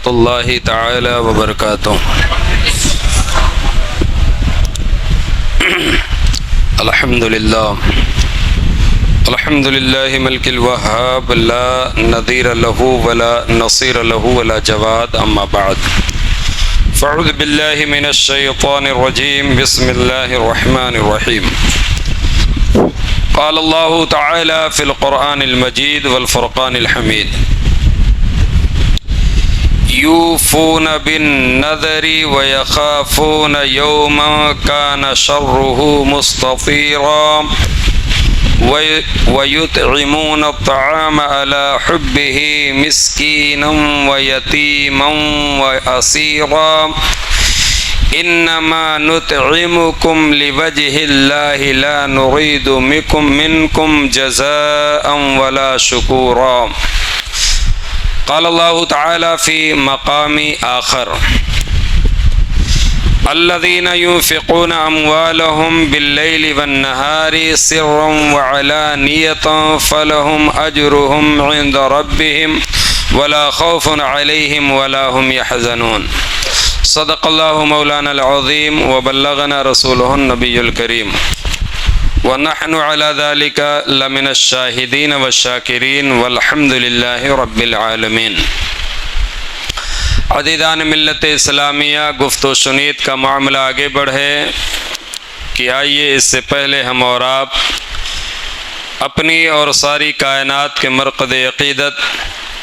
اللہ تعالی وبرکاتہ۔ الحمد للہ ملک الوہاب لا نظیر لہ ولا نصیر لہ ولا جواد، اما بعد فاعوذ باللہ من الشیطان الرجیم، بسم اللہ الرحمن الرحیم۔ قال اللہ تعالی فی القرآن المجید والفرقان الحمید: یوفون بالنذر ویخافون یوما کان شرہ مستطیرا ویطعمون الطعام علی حبہ مسکینا ویتیما واسیرا انما نطعمکم لوجہ اللہ لا نرید منکم جزاء ولا شکورا۔ قال اللہ تعالی فی مقام آخر: الذین ينفقون اموالهم باللیل والنہار سرا وعلانیۃ فلهم اجرهم عند ربهم ولا خوف علیہم ولا هم يحزنون۔ صدق اللہ مولانا العظیم وبلغنا رسولہ النبی الکریم ونحن على ذلك لمن الشاہدین والشاکرین والحمد للہ رب العالمین۔ عزیزان ملت اسلامیہ، گفت و شنید کا معاملہ آگے بڑھے کہ آئیے اس سے پہلے ہم اور آپ اپنی اور ساری کائنات کے مرقد عقیدت،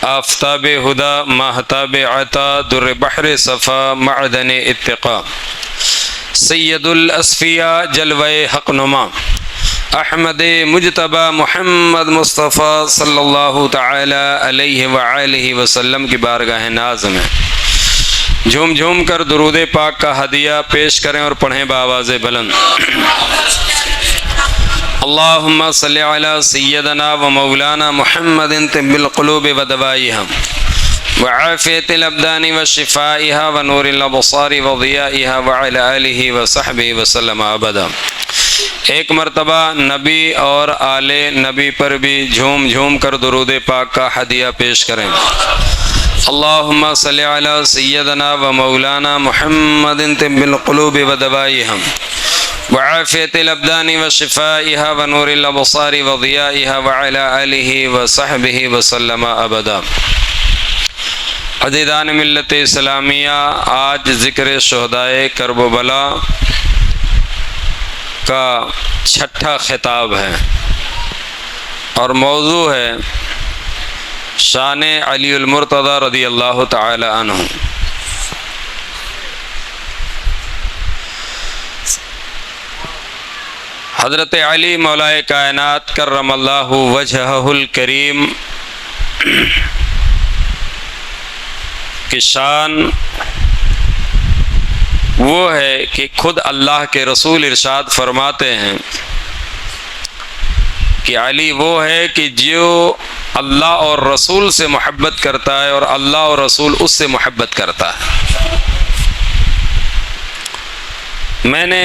آفتاب ہدا، ماہتاب عطا، در بحر صفا، معدن اتقا، سید الاسفیاء، جلوہ حق نما، احمد مجتبی محمد مصطفیٰ صلی اللہ تعالی علیہ وآلہ وسلم کی بارگاہ ناز میں جھوم جھوم کر درود پاک کا ہدیہ پیش کریں اور پڑھیں بآواز بلند: اللہم صلی علی سیدنا و مولانا محمد طب القلوب و دوائیہا وعافیت الابدان و شفائیہا و نور الابصار و ضیائیہا وعلی آلہ و صحبہ وسلم ابدا۔ ایک مرتبہ نبی اور آل نبی پر بھی جھوم جھوم کر درود پاک کا ہدیہ پیش کریں۔ اللہم صلی علی سیدنا و مولانا محمد طب القلوب و دوائیہا وعافیت الابدان و شفائیہا و نور الابصار و ضیائیہا وعلی آلہ و صحبہ وسلم ابدا۔ عزیزان ملت اسلامیہ، آج ذکر شہدائے کرب و بلا کا چھٹا خطاب ہے اور موضوع ہے شان علی المرتضی رضی اللہ تعالی عنہ۔ حضرت علی مولائے کائنات کرم اللہ وجہہ الکریم کی شان وہ ہے کہ خود اللہ کے رسول ارشاد فرماتے ہیں کہ علی وہ ہے کہ جو اللہ اور رسول سے محبت کرتا ہے اور اللہ اور رسول اس سے محبت کرتا ہے۔ میں نے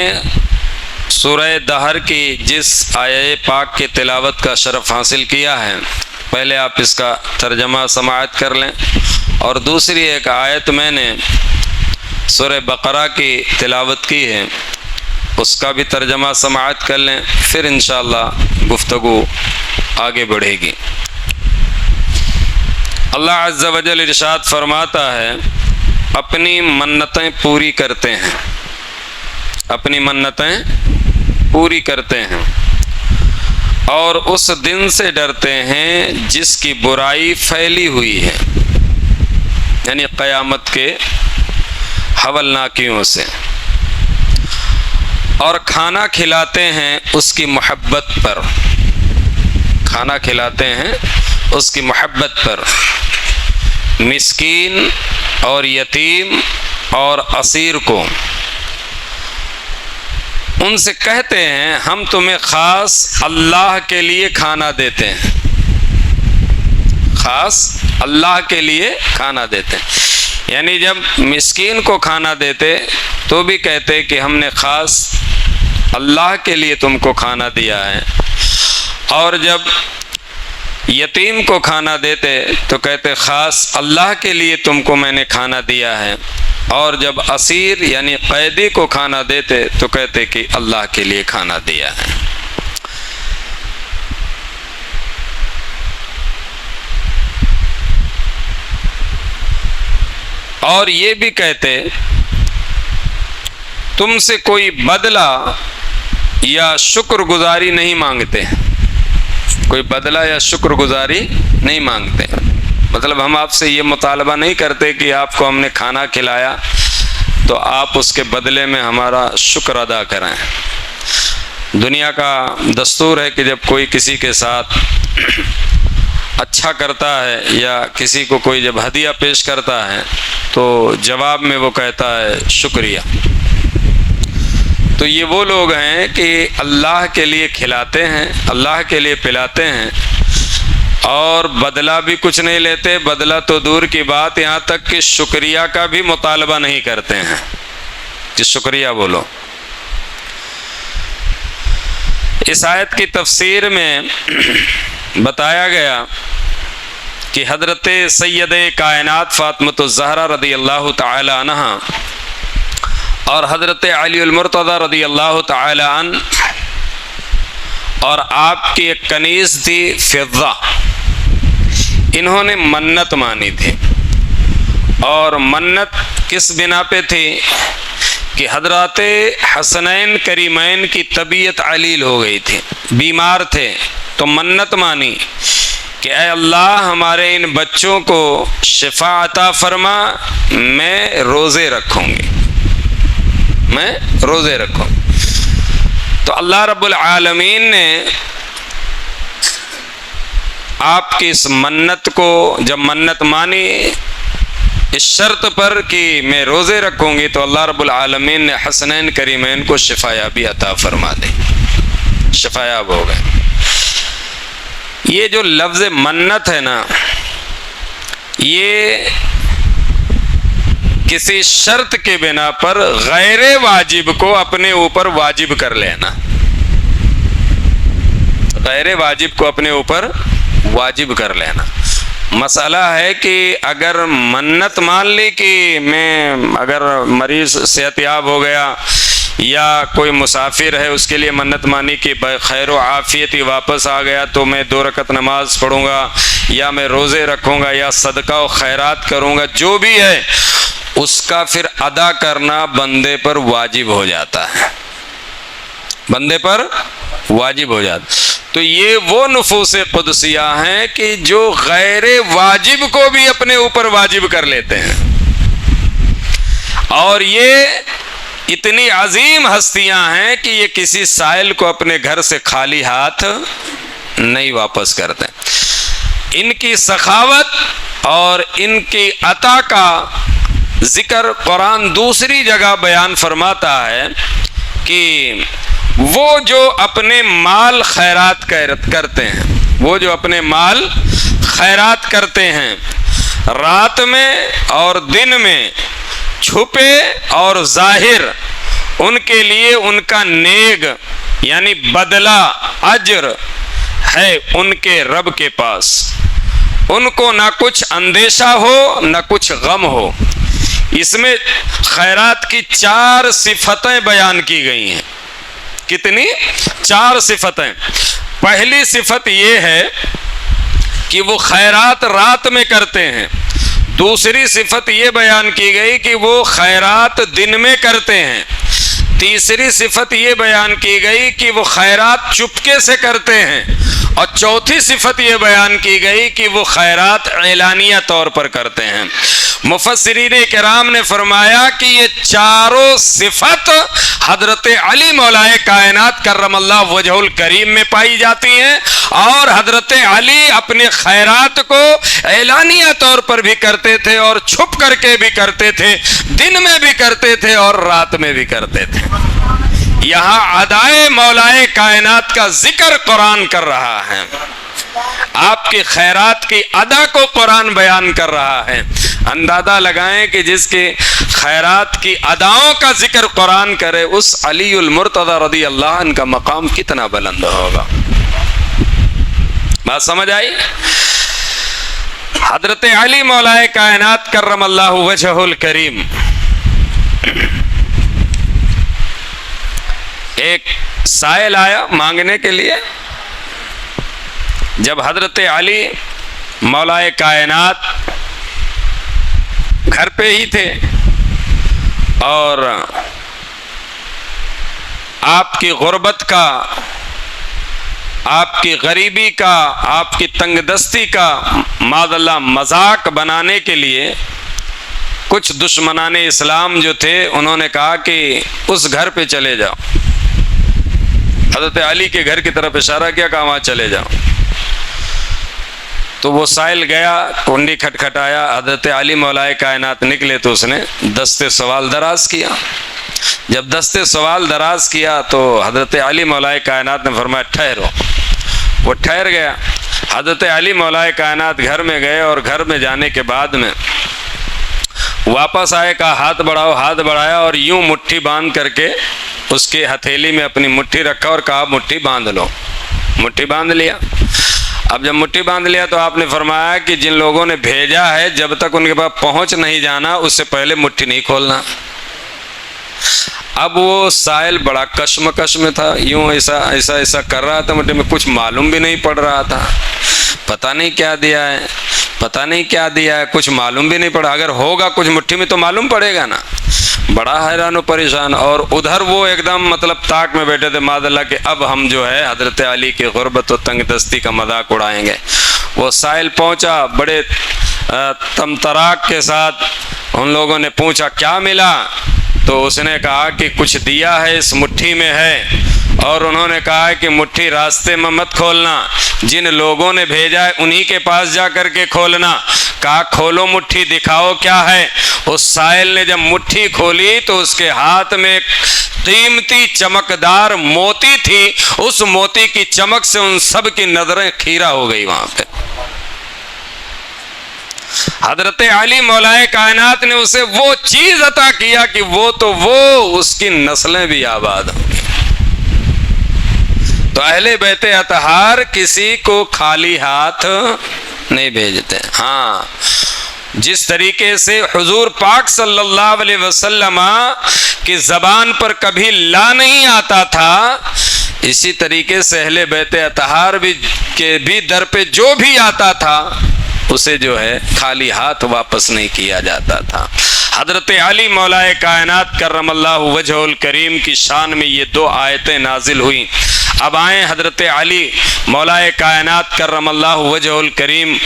سورہ دہر کی جس آیہ پاک کی تلاوت کا شرف حاصل کیا ہے، پہلے آپ اس کا ترجمہ سماعت کر لیں، اور دوسری ایک آیت میں نے سورہ بقرہ کی تلاوت کی ہے، اس کا بھی ترجمہ سماعت کر لیں، پھر انشاءاللہ گفتگو آگے بڑھے گی۔ اللہ عز و جل ارشاد فرماتا ہے اپنی منتیں پوری کرتے ہیں، اپنی منتیں پوری کرتے ہیں اور اس دن سے ڈرتے ہیں جس کی برائی پھیلی ہوئی ہے، یعنی قیامت کے حولناکیوں سے، اور کھانا کھلاتے ہیں اس کی محبت پر، کھانا کھلاتے ہیں اس کی محبت پر، مسکین اور یتیم اور اسیر کو۔ ان سے کہتے ہیں ہم تمہیں خاص اللہ کے لیے کھانا دیتے ہیں، خاص اللہ کے لیے کھانا دیتے ہیں، یعنی جب مسکین کو کھانا دیتے تو بھی کہتے کہ ہم نے خاص اللہ کے لیے تم کو کھانا دیا ہے، اور جب یتیم کو کھانا دیتے تو کہتے خاص اللہ کے لیے تم کو میں نے کھانا دیا ہے، اور جب اسیر یعنی قیدی کو کھانا دیتے تو کہتے کہ اللہ کے لیے کھانا دیا ہے۔ اور یہ بھی کہتے تم سے کوئی بدلہ یا شکر گزاری نہیں مانگتے، کوئی بدلہ یا شکر گزاری نہیں مانگتے، مطلب ہم آپ سے یہ مطالبہ نہیں کرتے کہ آپ کو ہم نے کھانا کھلایا تو آپ اس کے بدلے میں ہمارا شکر ادا کریں۔ دنیا کا دستور ہے کہ جب کوئی کسی کے ساتھ اچھا کرتا ہے یا کسی کو کوئی جب ہدیہ پیش کرتا ہے تو جواب میں وہ کہتا ہے شکریہ۔ تو یہ وہ لوگ ہیں کہ اللہ کے لیے کھلاتے ہیں، اللہ کے لیے پلاتے ہیں، اور بدلہ بھی کچھ نہیں لیتے، بدلہ تو دور کی بات، یہاں تک کہ شکریہ کا بھی مطالبہ نہیں کرتے ہیں کہ شکریہ بولو۔ اس آیت کی تفسیر میں بتایا گیا کہ حضرت سید کائنات فاطمۃ الزہرا رضی اللہ تعالی عنہا اور حضرت علی المرتضی رضی اللہ تعالی عنہ اور آپ کی ایک کنیز تھی فضہ، انہوں نے منت مانی تھی، اور منت کس بنا پہ تھی کہ حضرات حسنین کریمین کی طبیعت علیل ہو گئی تھی، بیمار تھے، تو منت مانی کہ اے اللہ ہمارے ان بچوں کو شفا عطا فرما، میں روزے رکھوں گی، میں روزے رکھوں۔ تو اللہ رب العالمین نے آپ کی اس منت کو جب منت مانی اس شرط پر کہ میں روزے رکھوں گی، تو اللہ رب العالمین نے حسنین کریمین کو شفایابی عطا فرما دی، شفایاب ہو گئے۔ یہ جو لفظ منت ہے نا، یہ کسی شرط کے بنا پر غیر واجب کو اپنے اوپر واجب کر لینا، غیر واجب کو اپنے اوپر واجب کر لینا۔ مسئلہ ہے کہ اگر منت مان لی کہ میں اگر مریض صحت یاب ہو گیا یا کوئی مسافر ہے اس کے لیے منت مانی کہ خیر و عافیت ہی واپس آ گیا تو میں 2 رکعت نماز پڑھوں گا یا میں روزے رکھوں گا یا صدقہ و خیرات کروں گا، جو بھی ہے اس کا پھر ادا کرنا بندے پر واجب ہو جاتا ہے، بندے پر واجب ہو جاتا۔ تو یہ وہ نفوس قدسیہ ہیں کہ جو غیر واجب کو بھی اپنے اوپر واجب کر لیتے ہیں، اور یہ اتنی عظیم ہستیاں ہیں کہ یہ کسی سائل کو اپنے گھر سے خالی ہاتھ نہیں واپس کرتے۔ ان کی سخاوت اور ان کی عطا کا ذکر قرآن دوسری جگہ بیان فرماتا ہے کہ وہ جو اپنے مال خیرات کرتے ہیں، وہ جو اپنے مال خیرات کرتے ہیں، رات میں اور دن میں، چھپے اور ظاہر، ان کے لیے ان کا نیک یعنی بدلہ اجر ہے ان کے رب کے پاس، ان کو نہ کچھ اندیشہ ہو نہ کچھ غم ہو۔ اس میں خیرات کی 4 صفتیں بیان کی گئی ہیں۔ کتنی؟ 4 صفتیں۔ پہلی صفت یہ ہے کہ وہ خیرات رات میں کرتے ہیں، دوسری صفت یہ بیان کی گئی کہ وہ خیرات دن میں کرتے ہیں، تیسری صفت یہ بیان کی گئی کہ وہ خیرات چپکے سے کرتے ہیں، اور چوتھی صفت یہ بیان کی گئی کہ وہ خیرات اعلانیہ طور پر کرتے ہیں۔ مفسرین کرام نے فرمایا کہ یہ 4 صفت حضرت علی مولائے کائنات کرم اللہ وجہ الکریم میں پائی جاتی ہیں، اور حضرت علی اپنے خیرات کو اعلانیہ طور پر بھی کرتے تھے اور چھپ کر کے بھی کرتے تھے، دن میں بھی کرتے تھے اور رات میں بھی کرتے تھے۔ یہاں ادائے مولائے کائنات کا ذکر قرآن کر رہا ہے، آپ کی خیرات کی ادا کو قرآن بیان کر رہا ہے۔ اندازہ لگائیں کہ جس کے خیرات کی اداؤں کا ذکر قرآن کرے، اس علی المرتضی رضی اللہ عنہ کا مقام کتنا بلند ہوگا۔ بات سمجھ آئی؟ حضرت علی مولا کائنات کرم اللہ وجہہ الکریم ایک سائل آیا مانگنے کے لیے. جب حضرت علی مولا کائنات گھر پہ ہی تھے اور آپ کی غربت کا، آپ کی غریبی کا، آپ کی تنگ دستی کا معاذ اللہ مذاق بنانے کے لیے کچھ دشمنان اسلام جو تھے انہوں نے کہا کہ اس گھر پہ چلے جاؤ. حضرت علی کے گھر کی طرف اشارہ کیا، کہا وہاں چلے جاؤ. تو وہ سائل گیا، کنڈی کھٹکھٹایا، حضرت علی مولا کائنات نکلے تو اس نے دستے سوال دراز کیا. جب دستے سوال دراز کیا تو حضرت علی مولا کائنات نے فرمایا ٹھہرو. وہ ٹھہر گیا. حضرت علی مولا کائنات گھر میں گئے اور گھر میں جانے کے بعد میں واپس آئے، کہا ہاتھ بڑھاؤ. ہاتھ بڑھایا اور یوں مٹھی باندھ کر کے اس کے ہتھیلی میں اپنی مٹھی رکھا اور کہا مٹھی باندھ لو. مٹھی باندھ لیا. اب جب مٹھی باندھ لیا تو آپ نے فرمایا کہ جن لوگوں نے بھیجا ہے جب تک ان کے پاس پہنچ نہیں جانا اس سے پہلے مٹھی نہیں کھولنا. اب وہ سائل بڑا کشمکش میں تھا، یوں ایسا کر رہا تھا، مٹھی میں کچھ معلوم بھی نہیں پڑ رہا تھا. پتہ نہیں کیا دیا ہے، پتہ نہیں کیا دیا ہے، کچھ معلوم بھی نہیں پڑا. اگر ہوگا کچھ مٹھی میں تو معلوم پڑے گا نا. بڑا حیران و پریشان. اور ادھر وہ ایک دم مطلب تاک میں بیٹھے تھے معاذ اللہ کہ اب ہم جو ہے حضرت علی کی غربت و تنگ دستی کا مذاق اڑائیں گے. وہ سائل پہنچا، بڑے تمطراق کے ساتھ ان لوگوں نے پوچھا کیا ملا؟ تو اس نے کہا کہ کچھ دیا ہے اس مٹھی میں ہے. اور انہوں نے کہا کہ مٹھی راستے میں مت کھولنا، جن لوگوں نے بھیجا ہے انہی کے پاس جا کر کے کھولنا. کہا کھولو مٹھی، دکھاؤ کیا ہے. اس سائل نے جب مٹھی کھولی تو اس کے ہاتھ میں قیمتی چمکدار موتی تھی. اس موتی کی چمک سے ان سب کی نظریں کھیرا ہو گئی. وہاں پہ حضرت علی مولا کائنات نے اسے وہ چیز عطا کیا کہ وہ اس کی نسلیں بھی آباد ہوں گی. تو اہل بیت اطہار کسی کو خالی ہاتھ نہیں بھیجتے. ہاں، جس طریقے سے حضور پاک صلی اللہ علیہ وسلم کی زبان پر کبھی لا نہیں آتا تھا، اسی طریقے سے اہل بیت اطہار کے بھی در پہ جو بھی آتا تھا اسے جو ہے خالی ہاتھ واپس نہیں کیا جاتا تھا. حضرت علی مولا کائنات کرم اللہ وجہ الکریم کی شان میں یہ دو آیتیں نازل ہوئیں. اب آئیں حضرت علی مولا کائنات کرم اللہ وجہ الکریم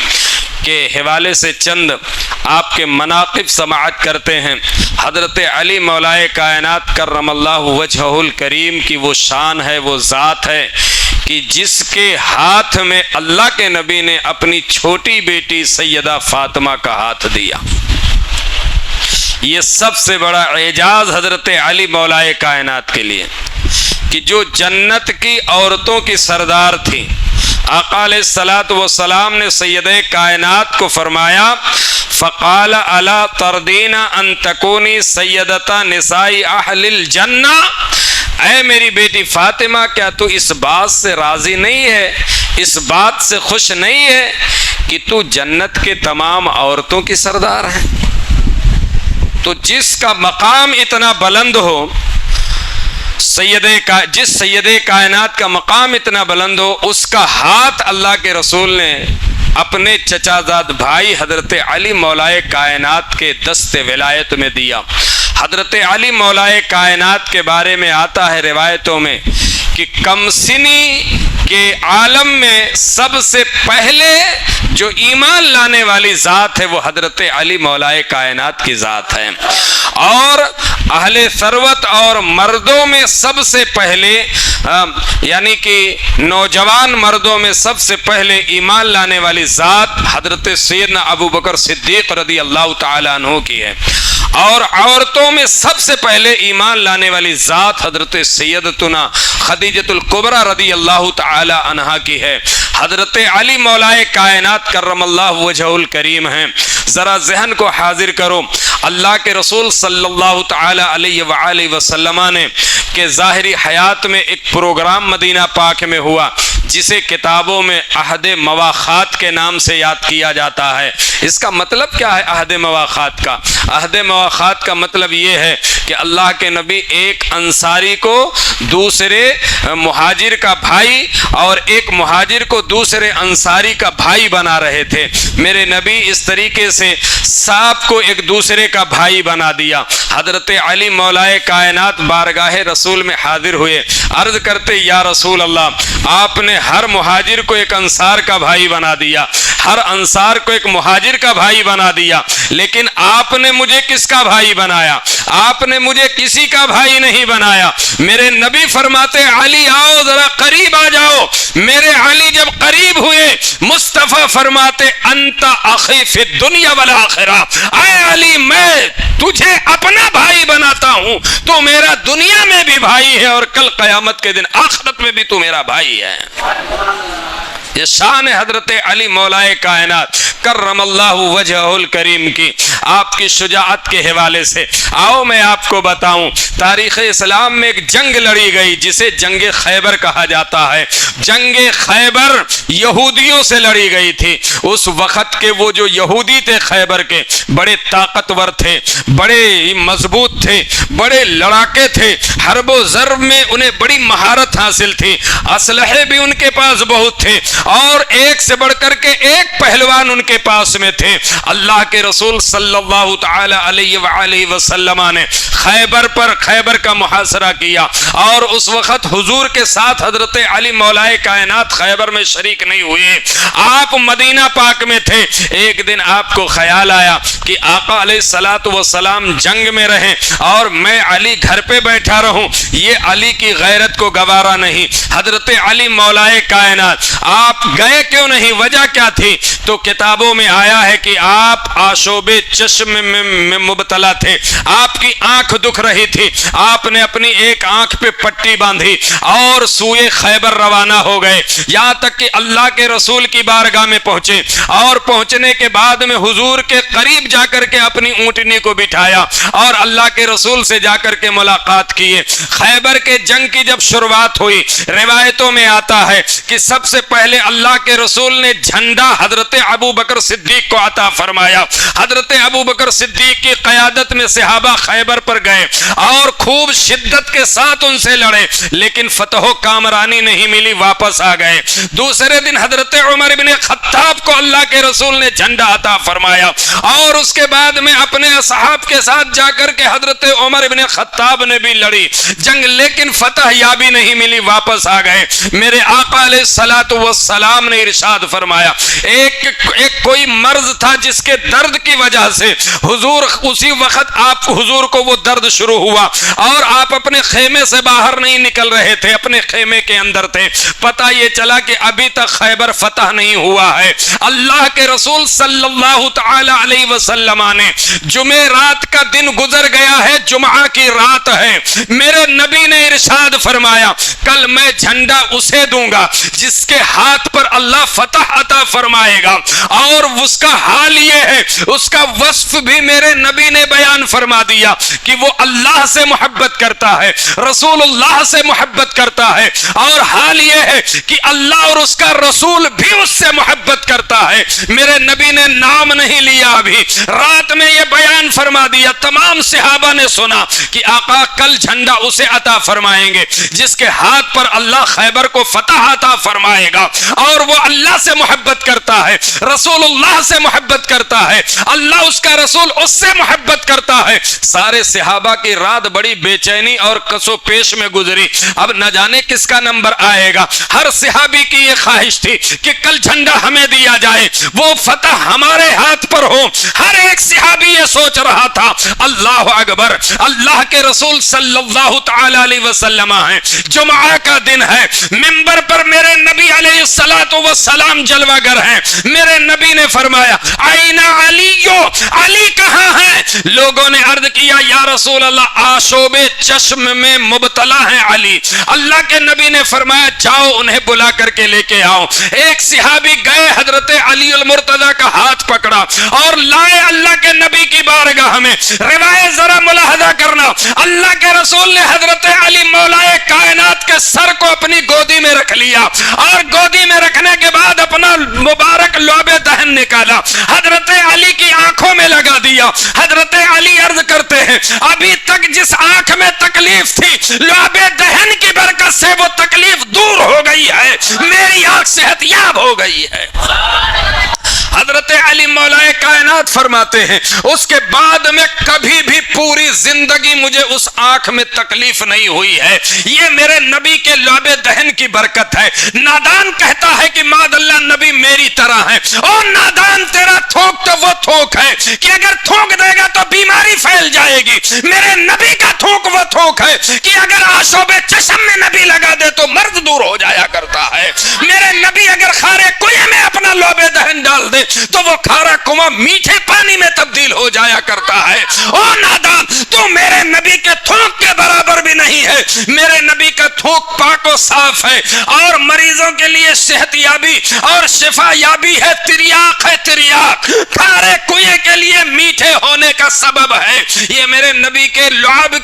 کے حوالے سے چند آپ کے مناقب سماعت کرتے ہیں. حضرت علی مولا کائنات کرم اللہ وجہ الکریم کی وہ شان ہے، وہ ذات ہے کہ جس کے ہاتھ میں اللہ کے نبی نے اپنی چھوٹی بیٹی سیدہ فاطمہ کا ہاتھ دیا. یہ سب سے بڑا اعجاز حضرت علی مولا کائنات کے لیے کہ جو جنت کی عورتوں کی سردار تھی. آقا علیہ الصلوۃ والسلام نے سیدہ کائنات کو فرمایا فقال الا ترضین ان تکونی سیدۃ نساء اہل الجنہ، اے میری بیٹی فاطمہ کیا تو اس بات سے راضی نہیں ہے، اس بات سے خوش نہیں ہے کہ تو جنت کے تمام عورتوں کی سردار ہے؟ تو جس کا مقام اتنا بلند ہو، جس سید کائنات کا مقام اتنا بلند ہو، اس کا ہاتھ اللہ کے رسول نے اپنے چچا زاد بھائی حضرت علی مولا کائنات کے دست ولایت میں دیا. حضرت علی مولا کائنات کے بارے میں آتا ہے روایتوں میں کہ کم سنی کے عالم میں سب سے پہلے جو ایمان لانے والی ذات ہے وہ حضرت علی مولا کائنات کی ذات ہے. اور اہل ثروت اور مردوں میں سب سے پہلے یعنی کہ نوجوان مردوں میں سب سے پہلے ایمان لانے والی ذات حضرت سیدنا ابو بکر صدیق رضی اللہ تعالیٰ عنہ کی ہے. اور عورتوں میں سب سے پہلے ایمان لانے والی ذات حضرت سیدتنا خدیجۃ الکبریٰ رضی اللہ تعالی عنہا کی ہے. حضرت علی مولا کائنات کرم اللہ وجہ الکریم ہیں. ذرا ذہن کو حاضر کرو، اللہ کے رسول صلی اللہ تعالی علیہ وآلہ وسلم نے کہ ظاہری حیات میں ایک پروگرام مدینہ پاک میں ہوا جسے کتابوں میں عہد مواخات کے نام سے یاد کیا جاتا ہے۔ اس کا مطلب کیا ہے عہد مواخات کا؟ عہد مواخات کا مطلب یہ ہے کہ اللہ کے نبی ایک انصاری کو دوسرے مہاجر کا بھائی اور ایک مہاجر کو دوسرے انصاری کا بھائی بنا رہے تھے۔ میرے نبی اس طریقے سے سب کو ایک دوسرے کا بھائی بنا دیا۔ حضرت علی مولائے کائنات بارگاہ رسول میں حاضر ہوئے، عرض کرتے یا رسول اللہ، آپ نے ہر مہاجر کو ایک انصار کا بھائی بنا دیا، ہر انصار کو ایک مہاجر کا بھائی بنا دیا، لیکن آپ نے مجھے کس کا بھائی بنایا؟ آپ نے مجھے کسی کا بھائی نہیں بنایا۔ میرے نبی فرماتے علی آؤ ذرا قریب آ جاؤ۔ میرے علی جب قریب ہوئے، مصطفیٰ فرماتے انت اخی فی الدنیا والآخرہ، اے علی میں تجھے اپنا بھائی بناتا ہوں، تو میرا دنیا میں بھی بھائی ہے اور کل قیامت کے دن آخرت میں بھی تو میرا بھائی ہے۔ یہ شان حضرت علی مولائے کائنات کرم اللہ وجہہ الکریم کی، آپ کی شجاعت کے حوالے سے آؤ میں آپ کو بتاؤں۔ تاریخ اسلام میں ایک جنگ لڑی گئی جسے جنگ خیبر کہا جاتا ہے۔ جنگ خیبر یہودیوں سے لڑی گئی تھی۔ اس وقت کے وہ جو یہودی تھے خیبر کے، بڑے طاقتور تھے، بڑے مضبوط تھے، بڑے لڑاکے تھے، حرب و ضرب میں انہیں بڑی مہارت حاصل تھی، اسلحے بھی ان کے پاس بہت تھے، اور ایک سے بڑھ کر کے ایک پہلوان ان کے پاس میں تھے۔ اللہ کے رسول صلی اللہ تعالی علیہ وآلہ وسلم نے خیبر کا محاصرہ کیا، اور اس وقت حضور کے ساتھ حضرت علی مولائے کائنات خیبر میں شریک نہیں ہوئے، آپ مدینہ پاک میں تھے۔ ایک دن آپ کو خیال آیا کہ آقا علیہ الصلوۃ والسلام جنگ میں رہیں اور میں علی گھر پہ بیٹھا رہوں، یہ علی کی غیرت کو گوارا نہیں۔ حضرت علی مولائے کائنات آپ گئے کیوں نہیں؟ وجہ کیا تھی؟ تو کتابوں میں آیا ہے کہ آپ آشوب چشم میں مبتلا تھے، آپ کی آنکھ دکھ رہی تھی، آپ نے اپنی ایک آنکھ پہ پٹی باندھی اور سوئے خیبر روانہ ہو گئے، یہاں تک کہ اللہ کے رسول کی بارگاہ میں پہنچے، اور پہنچنے کے بعد میں حضور کے قریب جا کر کے اپنی اونٹنی کو بٹھایا اور اللہ کے رسول سے جا کر کے ملاقات کیے۔ خیبر کے جنگ کی جب شروعات ہوئی، روایتوں میں آتا ہے کہ سب سے پہلے اللہ کے رسول نے جھنڈا حضرت ابو بکر صدیق کو عطا فرمایا۔ حضرت ابو بکر صدیق کی قیادت میں صحابہ خیبر پر گئے اور خوب شدت کے ساتھ ان سے لڑے، لیکن فتح و کامرانی نہیں ملی، واپس آ گئے۔ دوسرے دن حضرت عمر بن خطاب کو اللہ کے رسول نے جھنڈا عطا فرمایا، اور اس کے بعد میں اپنے اصحاب کے ساتھ جا کر کے حضرت عمر بن خطاب نے بھی لڑی جنگ، لیکن فتح یابی نہیں ملی، واپس آ گئے۔ میرے آقا علیہ الصلوۃ والسلام نے ارشاد فرمایا، ایک کوئی مرض تھا جس کے درد کی وجہ سے حضور اسی وقت آپ حضور کو وہ درد شروع ہوا، اور آپ اپنے خیمے سے باہر نہیں نکل رہے تھے، اپنے خیمے کے اندر تھے۔ پتہ یہ چلا کہ ابھی تک خیبر فتح نہیں ہوا ہے۔ اللہ کے رسول صلی اللہ تعالی علیہ وسلم نے جمعہ رات کا دن گزر گیا ہے، جمعہ کی رات ہے، میرے نبی نے ارشاد فرمایا کل میں جھنڈا اسے دوں گا جس کے ہاتھ پر اللہ فتح عطا فرمائے گا، اور اس کا حال یہ ہے، اس کا وصف بھی میرے نبی نے بیان فرما دیا کہ وہ اللہ سے محبت کرتا ہے، رسول اللہ سے محبت کرتا ہے، اور حال یہ ہے کہ اللہ اور اس کا رسول بھی اس سے محبت کرتا ہے۔ میرے نبی نے نام نہیں لیا، ابھی رات میں یہ بیان فرما دیا، تمام صحابہ نے سنا کہ آقا کل جھنڈا اسے عطا فرمائیں گے جس کے ہاتھ پر اللہ خیبر کو فتح عطا فرمائے گا، اور وہ اللہ سے محبت کرتا ہے، رسول اللہ سے محبت کرتا ہے، اللہ اس کا رسول اس سے محبت کرتا ہے۔ سارے صحابہ کی رات بڑی بے چینی اور کسو پیش میں گزری، اب نہ جانے کس کا نمبر آئے گا۔ ہر صحابی کی یہ خواہش تھی کہ کل جھنڈا ہمیں دیا جائے، وہ فتح ہمارے ہاتھ پر ہو۔ ہر ایک صحابی یہ سوچ رہا تھا۔ اللہ اکبر، اللہ کے رسول صلی اللہ تعالی علیہ وسلم ہیں، جمعہ کا دن ہے، منبر پر میرے نبی علیہ الصلوۃ والسلام جلوہ گر ہیں۔ میرے نبی نے فرمایا آئین علیو، علی کہاں ہے؟ لوگوں نے عرض کیا یا رسول اللہ آشوب چشم میں مبتلا ہے علی۔ اللہ کے نبی نے فرمایا جاؤ انہیں بلا کر کے لے کے آؤ۔ ایک صحابی گئے، حضرت علی المرتضی کا ہاتھ پکڑا اور لائے اللہ کے نبی کی بارگاہ میں، روایت ذرا ملاحظہ کرنا، اللہ کے رسول نے حضرت علی مولا کائنات کے سر کو اپنی گودی میں رکھ لیا، اور گودی میں رکھنے کے بعد اپنا مبارک لعب دہن نکالا، حضرت علی کی آنکھوں میں لگا دیا۔ حضرت علی عرض کرتے ہیں ابھی تک جس آنکھ میں تکلیف تھی، لعب دہن کی برکت سے وہ تکلیف دور ہو گئی ہے، میری آنکھ صحت یاب ہو گئی ہے۔ حضرت علی مولا کائنات فرماتے ہیں اس کے بعد میں کبھی بھی پوری زندگی مجھے اس آنکھ میں تکلیف نہیں ہوئی ہے، یہ میرے نبی کے لعب دہن کی برکت ہے۔ نادان کہتا ہے کہ ماد اللہ نبی میری طرح ہے، اور نادان تیرا تھوک تو وہ تھوک ہے کہ اگر تھوک دے گا تو بیماری پھیل جائے گی، میرے نبی کا تھوک وہ تھوک ہے کہ اگر آشوب چشم میں نبی لگا دے تو مرض دور ہو جایا کرتا ہے، میرے نبی اگر خارے کنویں میں اپنا لعب دہن ڈال دے تو وہ کھارا کنواں میٹھے پانی میں تبدیل ہو جایا کرتا ہے۔ او نادان، تو میرے نبی کے تھوک کے برابر بھی نہیں ہے، میرے نبی کا تھوک پاک و صاف ہے، اور مریضوں کے لیے صحت یابی اور شفا یابی ہے، تریاق ہے، تریاق کھارے کنویں کے لیے میٹھے ہونے کا سبب ہے، یہ میرے نبی کے لعاب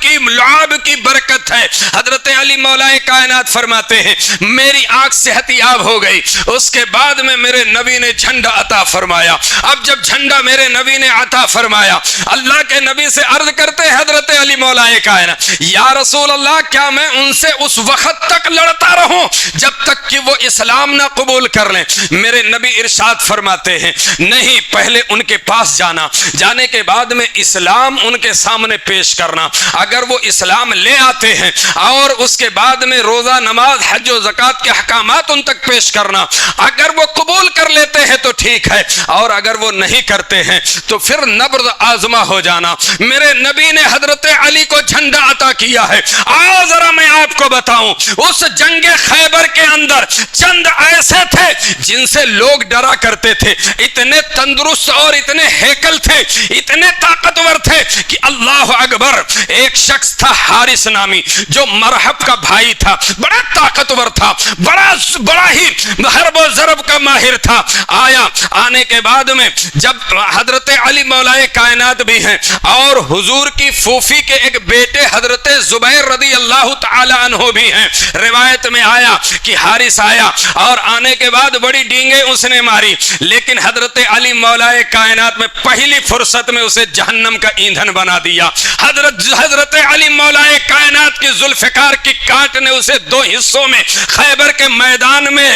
کی برکت ہے۔ حضرت علی مولا کائنات فرماتے ہیں میری آنکھ صحت یاب ہو گئی، اس کے بعد میں میرے نبی نے جھنڈا عطا فرمایا۔ اب جب جھنڈا میرے نبی نے عطا فرمایا، اللہ کے نبی سے عرض کرتے حضرت علی مولا کائنات یا رسول اللہ کیا میں ان سے اس وقت تک لڑتا رہوں جب تک کہ وہ اسلام نہ قبول کر لیں؟ میرے نبی ارشاد فرماتے ہیں نہیں، پہلے ان کے پاس جانا، جانے کے بعد میں اسلام ان کے سامنے پیش کرنا، اگر وہ اسلام لے آتے ہیں اور اس کے بعد میں روزہ نماز حج و زکوٰۃ کے احکامات ان تک پیش کرنا، اگر وہ قبول کر لیتے ہیں تو ٹھیک ہے، اور اگر وہ نہیں کرتے ہیں تو پھر نبرد آزما ہو جانا۔ میرے نبی نے حضرت علی کو جھنڈا عطا کیا ہے۔ آؤ ذرا میں آپ کو بتاؤں، اس جنگ خیبر کے اندر چند ایسے تھے جن سے لوگ ڈرا کرتے تھے، اتنے تندرست اور اتنے ہیکل تھے، اتنے طاقتور تھے کہ اللہ اکبر، ایک شخص تھا حارث نامی جو مرحب کا بھائی تھا، بڑا طاقتور تھا، بڑا ہی حرب و ضرب کا ماہر تھا۔ آنے کے بعد میں جب حضرت علی مولا کائنات بھی ہیں اور حضور کی پھوپھی کے ایک بیٹے حضرت زبیر رضی اللہ تعالی عنہ بھی ہیں، روایت میں آیا کہ حارث آیا اور آنے کے بعد بڑی ڈینگیں اس نے ماری، لیکن حضرت علی مولا کائنات میں پہلی فرصت میں اسے جہنم کا ایندھن بنا دیا۔ حضرت علی مولا کائنات کی ذوالفقار کی کانٹ نے اسے دو حصوں میں خیبر کے میدان میں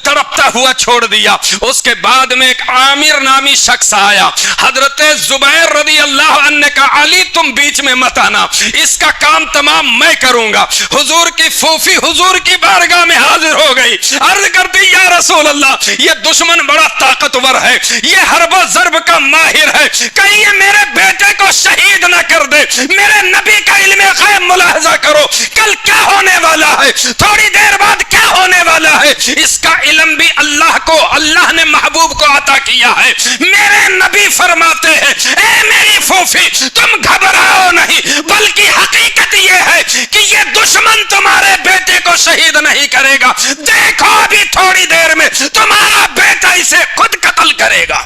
تڑپتا ہوا چھوڑ دیا۔ اس کے بعد میں ایک عامر نامی شخص آیا، حضرت زبیر رضی اللہ عنہ نے کہا علی تم بیچ میں مت آنا، اس کا کام تمام میں کروں گا۔ حضور کی پھوپھی حضور کی بارگاہ میں حاضر ہو گئی، عرض کرتی یا رسول اللہ یہ دشمن بڑا طاقتور ہے، یہ حرب و ضرب کا ماہر ہے، کہیں یہ میرے بیٹے کو شہید نہ کر دے، میرے نبی کا علم غیب ملاحظہ کرو، کل کیا ہونے والا ہے، تھوڑی دیر بعد کیا ہونے والا ہے، اس کا علم بھی اللہ نے محبوب کو عطا کیا ہے۔ میرے نبی فرماتے ہیں اے میری پھوپھی تم گھبراؤ نہیں، بلکہ حقیقت یہ ہے کہ یہ دشمن تمہارے بیٹے کو شہید نہیں کرے گا، دیکھو ابھی تھوڑی دیر میں تمہارا بیٹا اسے خود قتل کرے گا،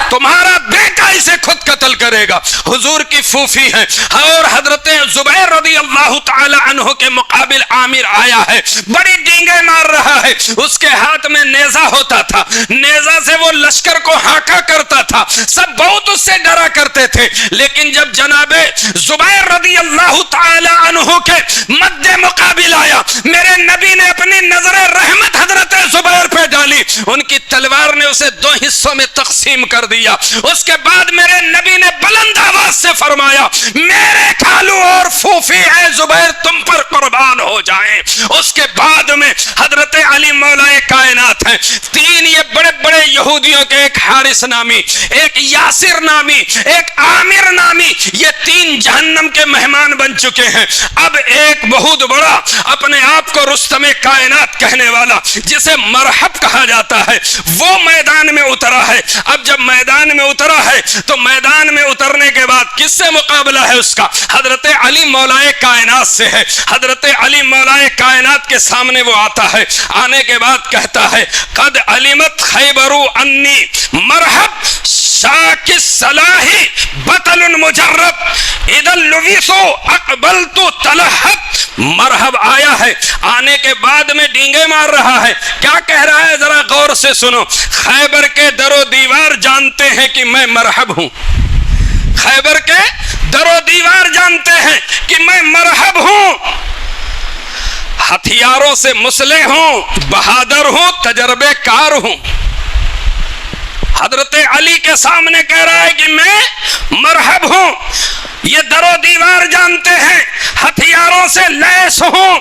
تمہارا بیٹا اسے خود قتل کرے گا۔ حضور کی پھوپھی ہے اور حضرت زبیر رضی اللہ تعالی عنہ کے مقابل عامر آیا ہے، بڑی ڈینگیں مار رہا ہے، اس کے ہاتھ میں نیزہ ہوتا تھا، نیزہ سے وہ لشکر کو ہاکا کرتا تھا، سب بہت اس سے ڈرا کرتے تھے، لیکن جب جناب زبیر رضی اللہ تعالی عنہ کے مد مقابل آیا، میرے نبی نے اپنی نظر رحمت حضرت زبیر پہ ڈالی، ان کی تلوار نے اسے دو حصوں میں تقسیم کر دیا۔ اس کے بعد میرے نبی نے بلند آواز سے فرمایا میرے خالو اور پھوپھی اے زبیر تم پر قربان ہو جائیں۔ اس کے بعد میں حضرت علی مولا کائنات ہیں، تین یہ بڑے بڑے یہودیوں کے، ایک حارث نامی، ایک یاسر نامی، ایک عامر نامی، یہ تین جہنم کے مہمان بن چکے ہیں۔ اب ایک بہت بڑا اپنے آپ کو رستم کائنات کہنے والا جسے مرحب کہا جاتا ہے وہ میدان میں اترا ہے۔ اب جب میدان میں اترا ہے تو میدان میں اترنے کے بعد کس سے مقابلہ ہے اس کا؟ حضرت علی مولا کائنات سے ہے۔ حضرت علی مولا کائنات کے سامنے وہ آتا ہے، آنے کے بعد کہتا ہے قد علمت خیبر انی مرحب شاک الصلاح بطل مجرب اذا اللویس اقبلت تلہب، مرحب آیا ہے، آنے کے بعد میں ڈینگے مار رہا ہے. کیا کہہ رہا ہے ذرا غور سے سنو. خیبر کے در و دیوار جانتے ہیں کہ میں مرحب ہوں، خیبر کے در و دیوار جانتے ہیں کہ میں مرحب ہوں، ہتھیاروں سے مسلح ہوں، بہادر ہوں، تجربے کار ہوں. حضرت علی کے سامنے کہہ رہا ہے کہ میں مرحب ہوں، یہ در و دیوار جانتے ہیں، ہتھیاروں سے لیس ہوں.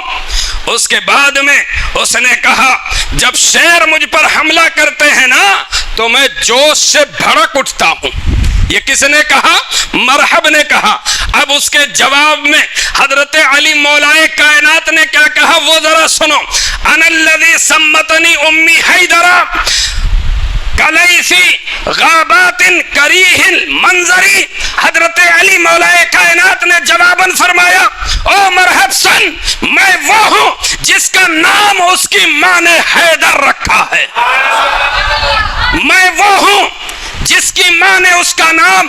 اس کے بعد میں اس نے کہا جب شیر مجھ پر حملہ کرتے ہیں نا تو میں جوش سے بھڑک اٹھتا ہوں. یہ کس نے کہا؟ مرحب نے کہا. اب اس کے جواب میں حضرت علی مولائے کائنات نے کیا کہا وہ ذرا سنو. انا الذی سمتنی امی حیدرہ کلیسی غابات کریہ المنظری. حضرت علی مولائے کائنات نے جواباً فرمایا او مرحب سن، میں وہ ہوں جس کا نام اس کی ماں نے حیدر رکھا ہے، میں وہ ہوں جس کی ماں نے اس کا نام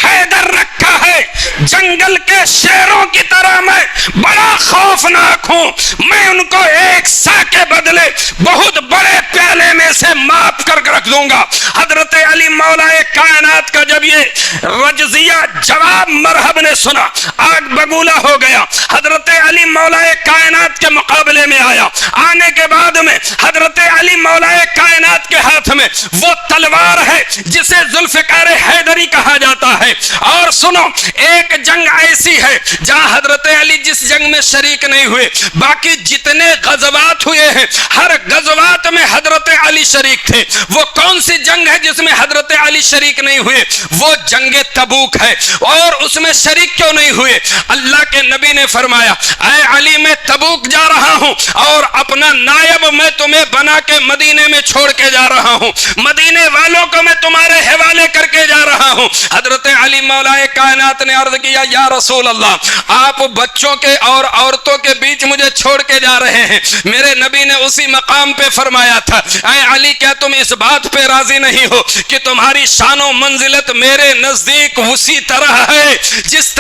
حیدر رکھا ہے. جنگل کے شیروں کی طرح میں بڑا خوفناک ہوں، میں ان کو ایک سا کے بدلے بہت بڑے پیالے میں سے ماپ کر رکھ دوں گا. حضرت علی مولائے کائنات کا جب یہ رجزیہ جواب مرحب نے سنا آگ بگولا ہو گیا. حضرت علی مولائے کائنات کے مقابلے میں آیا. آنے کے بعد میں حضرت علی مولائے کائنات کے ہاتھ میں وہ تلوار ہے جسے ذوالفقار حیدری کہا جاتا ہے. اور سنو ایک جنگ ایسی ہے جہاں حضرت علی جس جنگ میں شریک نہیں ہوئے، باقی جتنے غزوات ہوئے ہیں ہر غزوات میں حضرت علی شریک تھے. وہ کون سی جنگ ہے جس میں حضرت علی شریک نہیں ہوئے؟ وہ جنگ تبوک ہے. اور اس میں شریک کیوں نہیں ہوئے؟ اللہ کے نبی نے فرمایا اے علی میں تبوک جا رہا ہوں اور اپنا نائب میں تمہیں بنا کے مدینے میں چھوڑ کے جا رہا ہوں، مدینے والوں کو میں تمہارے حوالے کر کے جا رہا ہوں. حضرت علی مولائے کائنات نے عرض کیا یا رسول اللہ آپ بچوں کے اور عورتوں کے بیچ مجھے چھوڑ کے جا رہے ہیں. میرے نبی نے اسی مقام پہ فرمایا تھا اے علی کیا تم اس بات پہ راضی نہیں ہو کہ تمہاری شان و منزلت میرے نزدیک اسی طرح ہے جس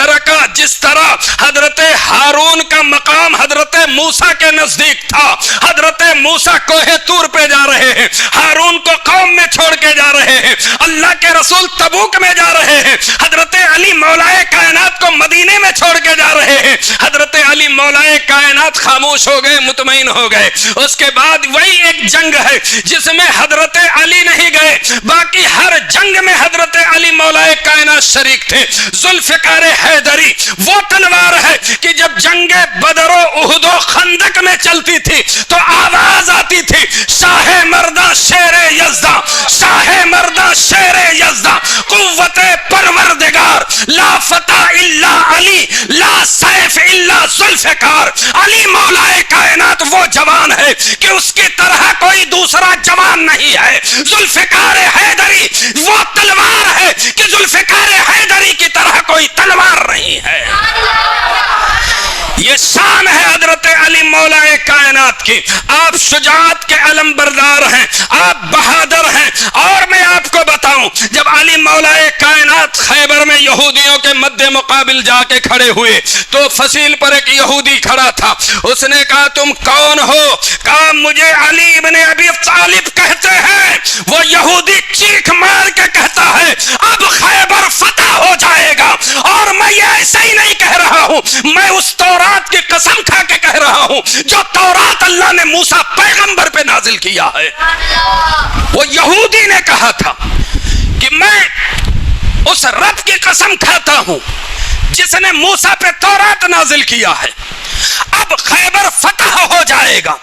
طرح حضرت ہارون کا مقام حضرت موسیٰ کے نزدیک تھا. حضرت موسیٰ کوہ طور پہ جا رہے ہیں، ہارون کو قوم میں چھوڑ کے جا رہے ہیں، اللہ کے رسول تبوک میں جا رہے ہیں، حضرت علی مولائے کائنات کو مدینے میں چھوڑ کے جا رہے ہیں. حضرت علی مولائے کائنات خاموش ہو گئے، مطمئن ہو گئے. اس کے بعد وہی ایک جنگ ہے جس میں حضرت علی نہیں گئے، باقی ہر جنگ میں حضرت علی مولائے کائنات شریک تھے. ذوالفقار حیدری وہ تلوار ہے کہ جب جنگ بدر و احد و خندق میں چلتی تھی تو آواز آتی تھی شاہ مردہ شیر یزداں، شاہ مردہ شیر یزداں، قوت پروردگار، لا فتح الا علی، لا سیف الا ذوالفقار. علی مولائے کائنات وہ جوان ہے کہ اس کی طرح کوئی دوسرا جوان نہیں ہے. ذوالفقار حیدری وہ تلوار ہے کہ ذوالفقار حیدری کی طرح کوئی تلوار نہیں ہے. یہ شان ہے حضرت علی مولائے کائنات کی. آپ شجاعت کے علم بردار ہیں، آپ بہادر ہیں. اور میں آپ کو بتاؤں جب علی مولائے کائنات خیبر میں یہودیوں کے مد مقابل جا کے کھڑے ہوئے تو فصیل پر ایک یہودی کھڑا تھا. اس نے کہا تم کون ہو؟ کہا مجھے علی ابن ابی طالب کہتے ہیں. وہ یہودی چیخ مار کے کہتا ہے اب خیبر فتح ہو جائے گا. اور میں یہ ایسا ہی نہیں کہہ رہا ہوں، میں اس تورات کی قسم کھا کے کہہ رہا ہوں جو تورات اللہ نے موسیٰ پیغمبر پہ نازل کیا ہے. وہ یہودی نے کہا تھا کہ میں اس رب کی قسم کھاتا ہوں جس نے موسیٰ پہ تورات نازل کیا ہے، اب خیبر فتح ہو جائے گا.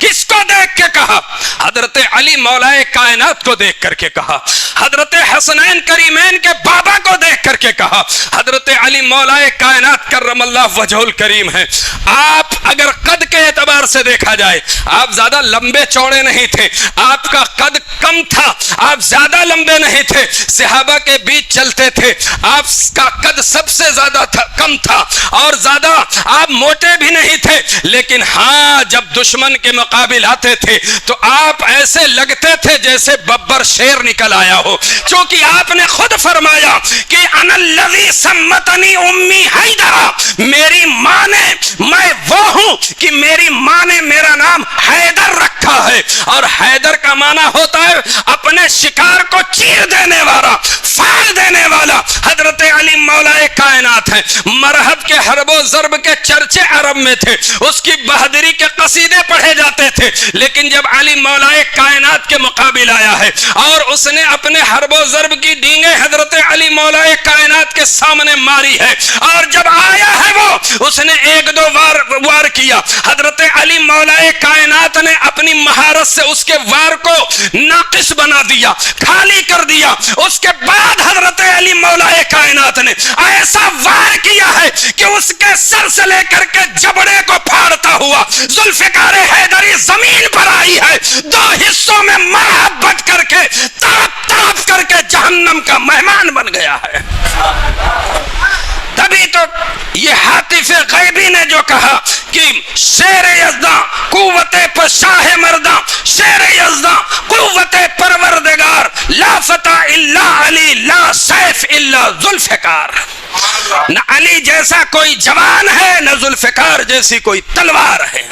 کس کو دیکھ کے کہا؟ حضرت علی مولائے کائنات کو دیکھ کر کے کہا، حضرت حسنین کریمین کے بابا کو دیکھ کر کے کہا. حضرت علی مولائے کائنات کرم اللہ وجہ الکریم ہے. آپ اگر قد کے اعتبار سے دیکھا جائے آپ زیادہ لمبے چوڑے نہیں تھے، آپ کا قد کم تھا، آپ زیادہ لمبے نہیں تھے، صحابہ کے بیچ چلتے تھے. آپ کا قد سب سے زیادہ کم تھا اور زیادہ آپ موٹے بھی نہیں تھے. لیکن ہاں جب دشمن کے مقابل آتے تھے تو آپ ایسے لگتے تھے جیسے ببر شیر نکل آیا ہو، چونکہ آپ نے خود فرمایا کہ انا الذی سمتنی امی حیدرا، میری ماں نے، میں وہ ہوں کہ میری ماں نے میرا نام حیدر رکھا ہے، اور حیدر کا معنی ہوتا ہے اپنے شکار کو چیر دینے والا، پھاڑ دینے والا۔ حضرت علی مولا کائنات ہے، مرحب کے حرب و ضرب کے چرچے عرب میں تھے، اس کی بہادری کے قصیدے پڑھے جاتے تھے، لیکن جب علی مولا کائنات کے مقابل آیا ہے اور اس نے اپنے حرب و ضرب کی ڈینگیں حضرت علی مولا کائنات کے سامنے ماری ہے، اور جب آیا ہے وہ اس نے ایک دو وار کیا، حضرت علی مولا کائنات نے اپنی مہارت سے اس کے وار کو ناقص بنا دیا، خالی کر دیا۔ اس کے بعد حضرت علی مولا کائنات نے ایسا وار کیا ہے کہ اس کے سر سے لے کر کے جبڑے کو پھاڑتا ہوا ذوالفقار حیدری زمین پر آئی ہے، دو حصوں میں مرحب بٹ کر کے تڑپ تڑپ کر کے جہنم کا مہمان بن گیا ہے۔ تبھی تو یہ حاطف غیبی نے جو کہا کہ شیر یزداں قوت پر شاہ مرداں، شیر یزداں قوت پروردگار، لا فتح الا علی، لا سیف الا ذوالفقار۔ نہ علی جیسا کوئی جوان ہے، نہ ذوالفقار جیسی کوئی تلوار ہے۔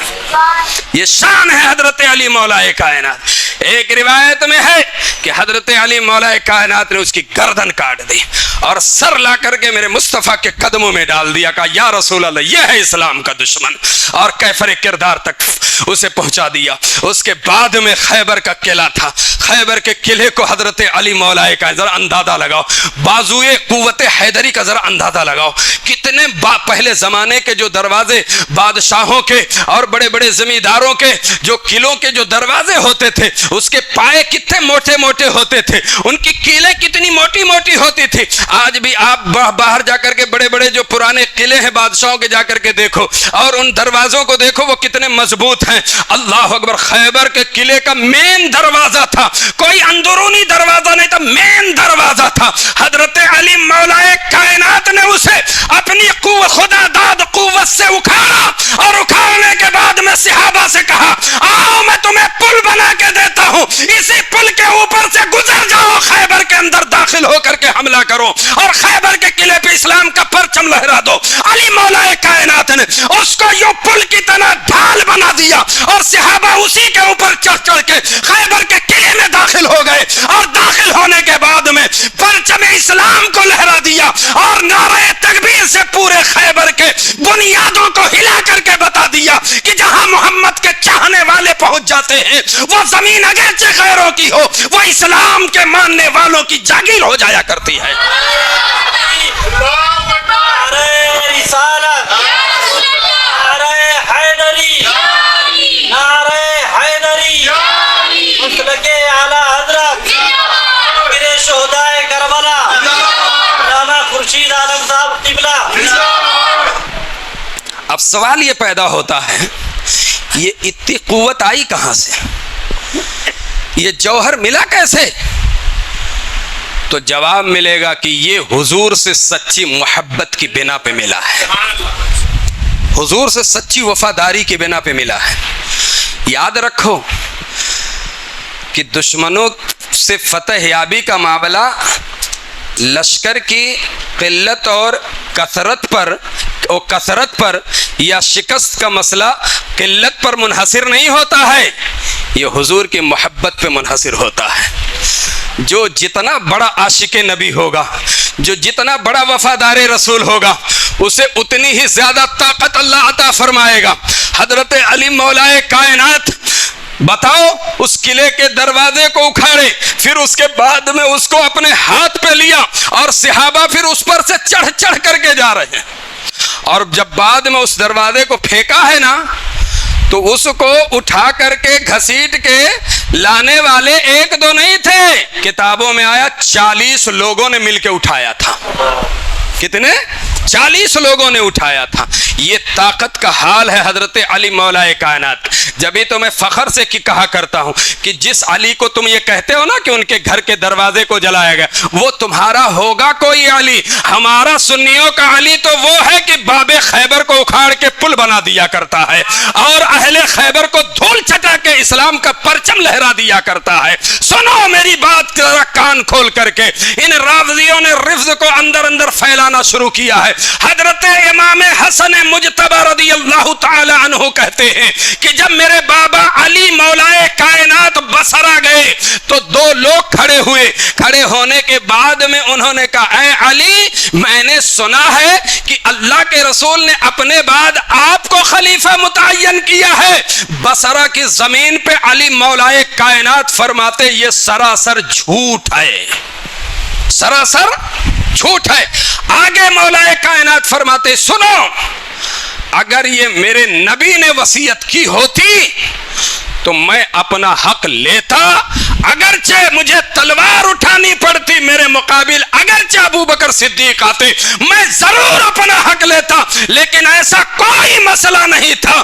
یہ شان ہے حضرت علی مولا کائنات۔ ایک روایت میں ہے کہ حضرت علی مولا کائنات نے اس کی گردن کاٹ دی اور سر لا کر کے میرے مصطفیٰ کے قدموں میں ڈال دیا، کہا یا رسول اللہ یہ ہے اسلام کا دشمن، اور کیفر کردار تک اسے پہنچا دیا۔ اس کے بعد میں خیبر کا قلعہ تھا، خیبر کے قلعے کو حضرت علی مولا کا ذرا اندازہ لگاؤ، بازوئے قوت حیدری کا ذرا اندازہ لگاؤ، کتنے پہلے زمانے کے جو دروازے بادشاہوں کے اور بڑے بڑے زمینداروں کے جو قلعوں کے جو دروازے ہوتے تھے اس کے پائے کتنے موٹے موٹے ہوتے تھے، ان کی کیلیں کتنی موٹی موٹی ہوتی تھی۔ آج بھی آپ باہر جا کر کے بڑے بڑے جو پرانے قلعے ہیں بادشاہوں کے جا کر کے دیکھو اور ان دروازوں کو دیکھو وہ کتنے مضبوط ہیں۔ اللہ اکبر، خیبر کے قلعے کا مین دروازہ تھا، کوئی اندرونی دروازہ نہیں تھا، مین دروازہ تھا۔ حضرت علی مولا کائنات نے اسے اپنی خدا داد قوت سے اکھاڑا، اور اکھاڑنے کے بعد میں صحابہ سے کہا آؤ میں تمہیں پل بنا کے دیتا ہوں، اسی پل کے اوپر سے گزر جاؤ، خیبر کے اندر داخل ہو کر کے حملہ کرو اور خیبر کے قلعے پہ اسلام کا پرچم لہرا دو۔ علی مولا کائنات نے اس کو یوں پل کی طرح ڈھال بنا دیا، اور صحابہ اسی کے اوپر چڑھ چڑھ کے خیبر کے قلعے میں داخل ہو گئے، اور داخل ہونے کے بعد میں پرچم اسلام کو لہرا دیا، اور نعرہ تکبیر سے پورے خیبر کے بنیادوں کو ہلا کر کے بتا دیا کہ جہاں محمد کے چاہنے والے پہنچ جاتے ہیں وہ زمین اگرچہ غیروں کی ہو وہ اسلام کے ماننے والوں کی جاگیر ہو جایا کرتی ہے۔ اب سوال یہ پیدا ہوتا ہے یہ اتنی قوت آئی کہاں سے، یہ جوہر ملا کیسے؟ تو جواب ملے گا کہ یہ حضور سے سچی محبت کی بنا پہ ملا ہے، حضور سے سچی وفاداری کی بنا پہ ملا ہے۔ یاد رکھو کہ دشمنوں سے فتح یابی کا معاملہ لشکر کی قلت اور کثرت پر یا شکست کا مسئلہ قلت پر منحصر نہیں ہوتا ہے، یہ حضور کی محبت پہ منحصر ہوتا ہے۔ جو جتنا بڑا عاشق نبی ہوگا، جو جتنا بڑا وفادار رسول ہوگا، اسے اتنی ہی زیادہ طاقت اللہ عطا فرمائے گا۔ حضرت علی مولا کائنات بتاؤ اس قلعے کے دروازے کو اکھاڑے، پھر اس کے بعد میں اس کو اپنے ہاتھ پہ لیا اور صحابہ پھر اس پر سے چڑھ چڑھ کر کے جا رہے ہیں، اور جب بعد میں اس دروازے کو پھینکا ہے نا تو اس کو اٹھا کر کے گھسیٹ کے لانے والے ایک دو نہیں تھے، کتابوں میں آیا 40 لوگوں نے مل کے اٹھایا تھا۔ کتنے؟ 40 لوگوں نے اٹھایا تھا. یہ طاقت کا حال ہے حضرت علی مولا کائنات. جبھی تو میں فخر سے کہا کرتا ہوں کہ جس علی کو تم یہ کہتے ہو نا کہ ان کے گھر کے دروازے کو جلایا گیا, وہ تمہارا ہوگا کوئی علی. ہمارا سنیوں کا علی تو وہ ہے کہ باب خیبر کو اکھاڑ کے پل بنا دیا کرتا ہے اور اہل خیبر کو دھول چٹا کے اسلام کا پرچم لہرا دیا کرتا ہے. سنو میری بات ذرا کان کھول کر کے. ان رافضیوں نے رفض کو اندر اندر پھیلانا شروع کیا ہے. حضرت امام حسن مجتبی رضی اللہ تعالی عنہ کہتے ہیں کہ جب میرے بابا علی مولائے کائنات بصرہ گئے تو 2 لوگ کھڑے ہوئے. کھڑے ہونے کے بعد میں انہوں نے کہا اے علی, میں نے سنا ہے کہ اللہ کے رسول نے اپنے بعد آپ کو خلیفہ متعین کیا ہے. بصرہ کی زمین پہ علی مولائے کائنات فرماتے یہ سراسر جھوٹ ہے, سراسر جھوٹ ہے. آگے مولائے کائنات فرماتے سنو, اگر یہ میرے نبی نے وصیت کی ہوتی تو میں اپنا حق لیتا, اگرچہ مجھے تلوار اٹھانی پڑتی میرے مقابل, اگرچہ ابو بکر صدیق آتے میں ضرور اپنا حق لیتا, لیکن ایسا کوئی مسئلہ نہیں تھا.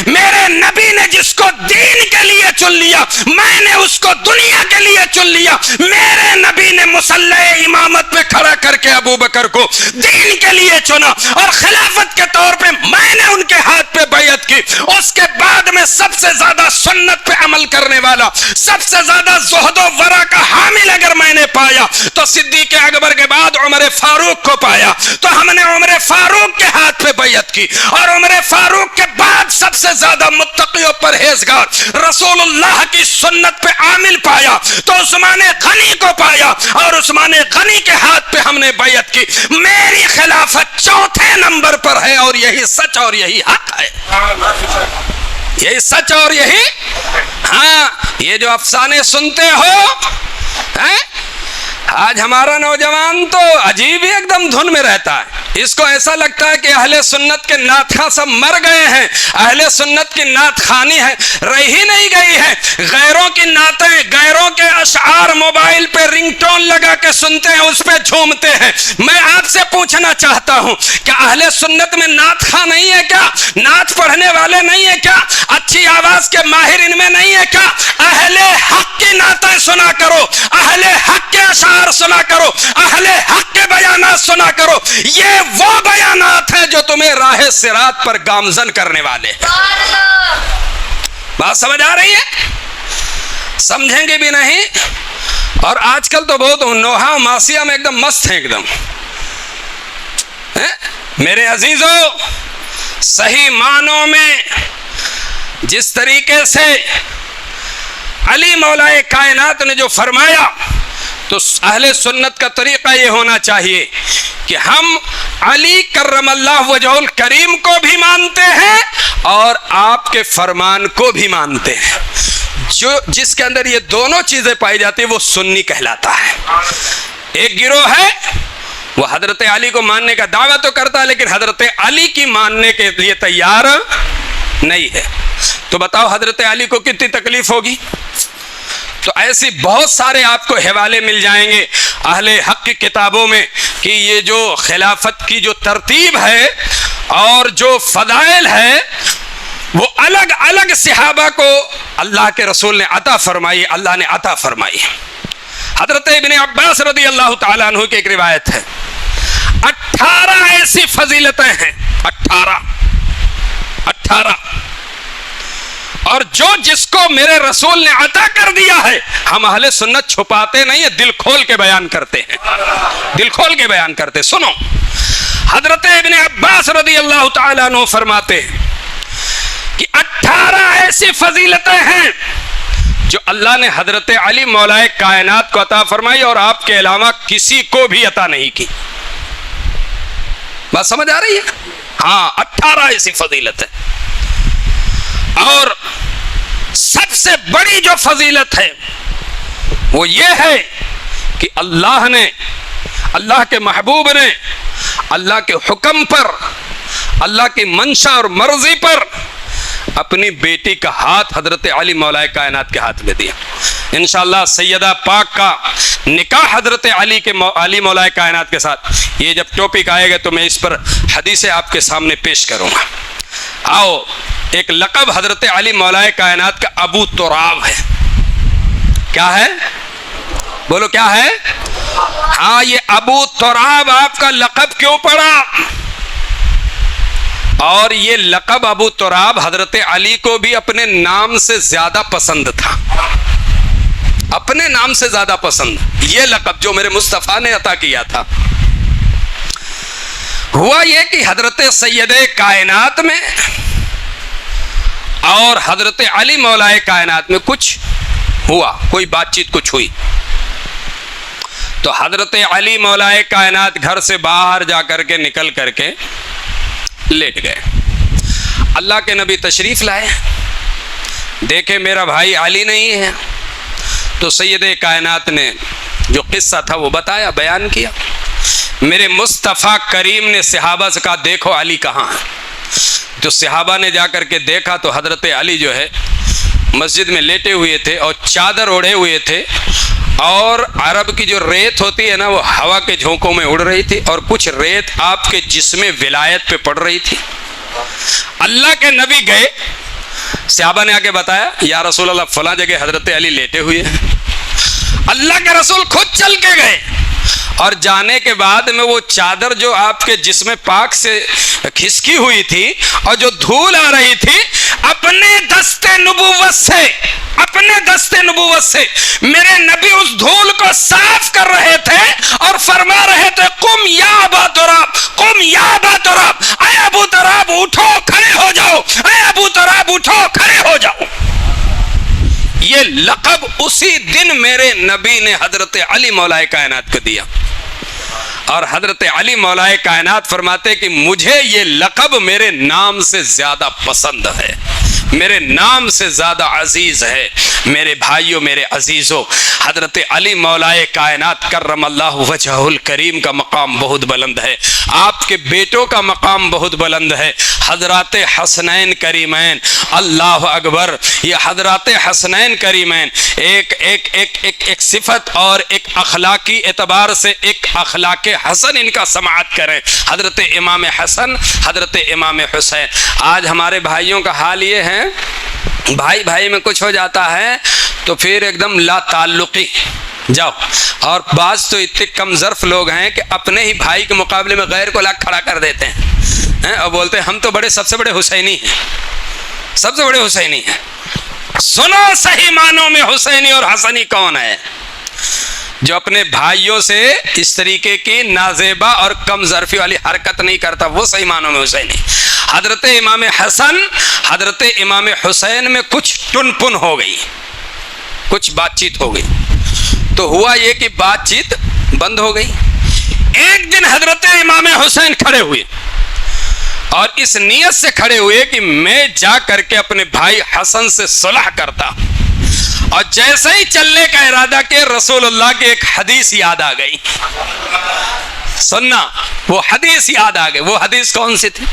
میرے نبی نے جس کو دین کے لیے چن لیا, میں نے اس کو دنیا کے لیے چن لیا. میرے نبی نے مصلی امامت پہ کھڑا کر کے ابو بکر کو دین کے لیے چنا اور خلافت کے طور پہ میں نے ان کے ہاتھ پہ بیعت کی. اس کے بعد میں سب سے زیادہ سنت پہ عمل کرنے والا, سب سے زیادہ زہد و ورع کا حامل اگر میں نے پایا تو صدیق اکبر کے بعد عمر فاروق کو پایا. تو ہم نے عمر فاروق کے ہاتھ پہ بیعت کی, اور عمر فاروق کے بعد سب سے زیادہ متقی و پرہیزگار رسول اللہ کی سنت پہ عامل پایا تو عثمان غنی کو پایا, اور عثمان غنی کے ہاتھ پہ ہم نے بیعت کی. میری خلافت 4تھے نمبر پر ہے, اور یہی سچ اور یہی حق ہے, یہی سچ اور یہی. ہاں, یہ جو افسانے سنتے ہو, آج ہمارا نوجوان تو عجیب ہی ایک دم دھن میں رہتا ہے. اس کو ایسا لگتا ہے کہ اہل سنت کے نعت خواں سب مر گئے ہیں, اہل سنت کی نعت خوانی ہے رہی نہیں گئی ہے. غیروں کی نعتیں, غیروں کے اشعار موبائل پہ رنگ ٹون لگا کے سنتے ہیں, اس پہ جھومتے ہیں. میں آپ سے پوچھنا چاہتا ہوں کہ اہل سنت میں نعت خواں نہیں ہے کیا؟ نعت پڑھنے والے نہیں ہے کیا؟ اچھی آواز کے ماہر ان میں نہیں ہے کیا؟ اہل حق کی نعتیں سنا کرو, اہل حق کے اشعار سنا کرو, اہل حق کے بیانات سنا کرو. یہ وہ بیانات ہیں جو تمہیں راہ صراط پر گامزن کرنے والے. بات سمجھ آ رہی ہے؟ سمجھیں گے بھی نہیں. اور آج کل تو بہت نوحہ معصیہ میں ایک دم مست ہیں, ایک دم. میرے عزیزو, صحیح معنوں میں جس طریقے سے علی مولائے کائنات نے جو فرمایا, تو اہل سنت کا طریقہ یہ ہونا چاہیے کہ ہم علی کرم اللہ وجہ الکریم کو بھی مانتے ہیں اور آپ کے فرمان کو بھی مانتے ہیں. جس کے اندر یہ دونوں چیزیں پائی جاتی ہیں وہ سنی کہلاتا ہے. ایک گروہ ہے وہ حضرت علی کو ماننے کا دعویٰ تو کرتا ہے لیکن حضرت علی کی ماننے کے لیے تیار نہیں ہے. تو بتاؤ حضرت علی کو کتنی تکلیف ہوگی. تو ایسی بہت سارے آپ کو حوالے مل جائیں گے اہل حق کی کتابوں میں کہ یہ جو خلافت کی جو ترتیب ہے اور جو فضائل ہے وہ الگ الگ صحابہ کو اللہ کے رسول نے عطا فرمائی, اللہ نے عطا فرمائی. حضرت ابن عباس رضی اللہ تعالیٰ عنہ کی ایک روایت ہے, 18 ایسی فضیلتیں ہیں, 18 اور جس کو میرے رسول نے عطا کر دیا ہے ہم اہل سنت چھپاتے نہیں ہیں, دل کھول کے بیان کرتے ہیں, دل کھول کے بیان کرتے. سنو, حضرت ابن عباس رضی اللہ تعالیٰ عنہ فرماتے ہیں کہ 18 ایسی فضیلتیں ہیں جو اللہ نے حضرت علی مولائے کائنات کو عطا فرمائی اور آپ کے علاوہ کسی کو بھی عطا نہیں کی. بات سمجھ آ رہی ہے؟ ہاں, 18 ایسی فضیلت ہے. اور سب سے بڑی جو فضیلت ہے وہ یہ ہے کہ اللہ نے, اللہ کے محبوب نے اللہ کے حکم پر, اللہ کی منشا اور مرضی پر اپنی بیٹی کا ہاتھ حضرت علی مولائے کائنات کے ہاتھ میں دیا. انشاءاللہ سیدہ پاک کا نکاح حضرت علی مولا کائنات کے ساتھ، یہ جب ٹاپک آئے گا تو میں اس پر حدیثیں آپ کے سامنے پیش کروں گا۔ آؤ، ایک لقب حضرت علی مولا کائنات کا ابو تراب ہے۔ کیا ہے؟ بولو کیا ہے؟ ہاں، یہ ابو تراب آپ کا لقب کیوں پڑا؟ اور یہ لقب ابو تراب حضرت علی کو بھی اپنے نام سے زیادہ پسند تھا، اپنے نام سے زیادہ پسند یہ لقب جو میرے مصطفیٰ نے عطا کیا تھا۔ ہوا یہ کہ حضرت سید کائنات میں اور حضرت علی مولا کائنات میں کچھ ہوا، کوئی بات چیت کچھ ہوئی، تو حضرت علی مولا کائنات گھر سے باہر جا کر کے نکل کر کے لیٹ گئے۔ اللہ کے نبی تشریف لائے، دیکھے میرا بھائی علی نہیں ہے، تو سید کائنات نے جو قصہ تھا وہ بتایا، بیان کیا۔ میرے مصطفیٰ کریم نے صحابہ سے کہا دیکھو علی کہاں ہے، تو صحابہ نے جا کر کے دیکھا تو حضرت علی جو ہے مسجد میں لیٹے ہوئے تھے اور چادر اوڑھے ہوئے تھے، اور عرب کی جو ریت ہوتی ہے نا وہ ہوا کے جھونکوں میں اڑ رہی تھی، اور کچھ ریت آپ کے جسم ولایت پہ پڑ رہی تھی۔ اللہ کے نبی گئے، صحابہ نے آ کے بتایا یا رسول اللہ فلاں جگہ حضرت علی لیٹے ہوئے ہیں۔ اللہ کے رسول خود چل کے گئے، اور جانے کے بعد میں وہ چادر جو آپ کے جسم پاک سے کھسکی ہوئی تھی اور جو دھول آ رہی تھی، اپنے دست نبوت سے میرے نبی اس دھول کو صاف کر رہے تھے اور فرما رہے تھے قم یا ابا تراب، قم یا ابا تراب، اے ابو تراب اٹھو کھڑے ہو جاؤ، اے ابو تراب اٹھو کھڑے ہو جاؤ۔ یہ لقب اسی دن میرے نبی نے حضرت علی مولا کائنات کو دیا، اور حضرت علی مولا کائنات فرماتے کہ مجھے یہ لقب میرے نام سے زیادہ پسند ہے، میرے نام سے زیادہ عزیز ہے۔ میرے بھائیوں، میرے عزیزوں، حضرت علی مولا کائنات کرم اللہ وجہہ الکریم کا مقام بہت بلند ہے، آپ کے بیٹوں کا مقام بہت بلند ہے، حضرات حسنین کریمین، اللہ اکبر۔ یہ حضرات حسنین کریمین ایک صفت اور ایک اخلاقی اعتبار سے ایک اخلاق حسن ان کا سماعت کریں، حضرت امام حسن، حضرت امام حسین۔ آج ہمارے بھائیوں کا حال یہ ہے، بھائی بھائی میں کچھ ہو جاتا ہے تو پھر ایک دم لا تعلقی جاؤ، اور بعض تو اتنے کم ظرف لوگ ہیں کہ اپنے ہی بھائی کے مقابلے میں غیر کو لا کھڑا کر دیتے ہیں اور بولتے ہیں ہم تو سب سے بڑے حسینی ہیں، سب سے بڑے حسینی ہیں۔ سنو صحیح معنوں میں حسینی اور حسنی کون ہے؟ جو اپنے بھائیوں سے اس طریقے کی نازیبا اور کم ظرفی والی حرکت نہیں کرتا، وہ صحیح معنوں میں حسینی۔ حضرت امام حسن، حضرت امام حسین میں کچھ ٹن پن ہو گئی، کچھ بات چیت ہو گئی، تو ہوا یہ کہ بات چیت بند ہو گئی۔ ایک دن حضرت امام حسین کھڑے ہوئے، اور اس نیت سے کھڑے ہوئے کہ میں جا کر کے اپنے بھائی حسن سے صلح کرتا، اور جیسے ہی چلنے کا ارادہ کہ رسول اللہ کی ایک حدیث یاد آ گئی۔ سننا، وہ حدیث یاد آ گئی۔ وہ حدیث کون سی تھی؟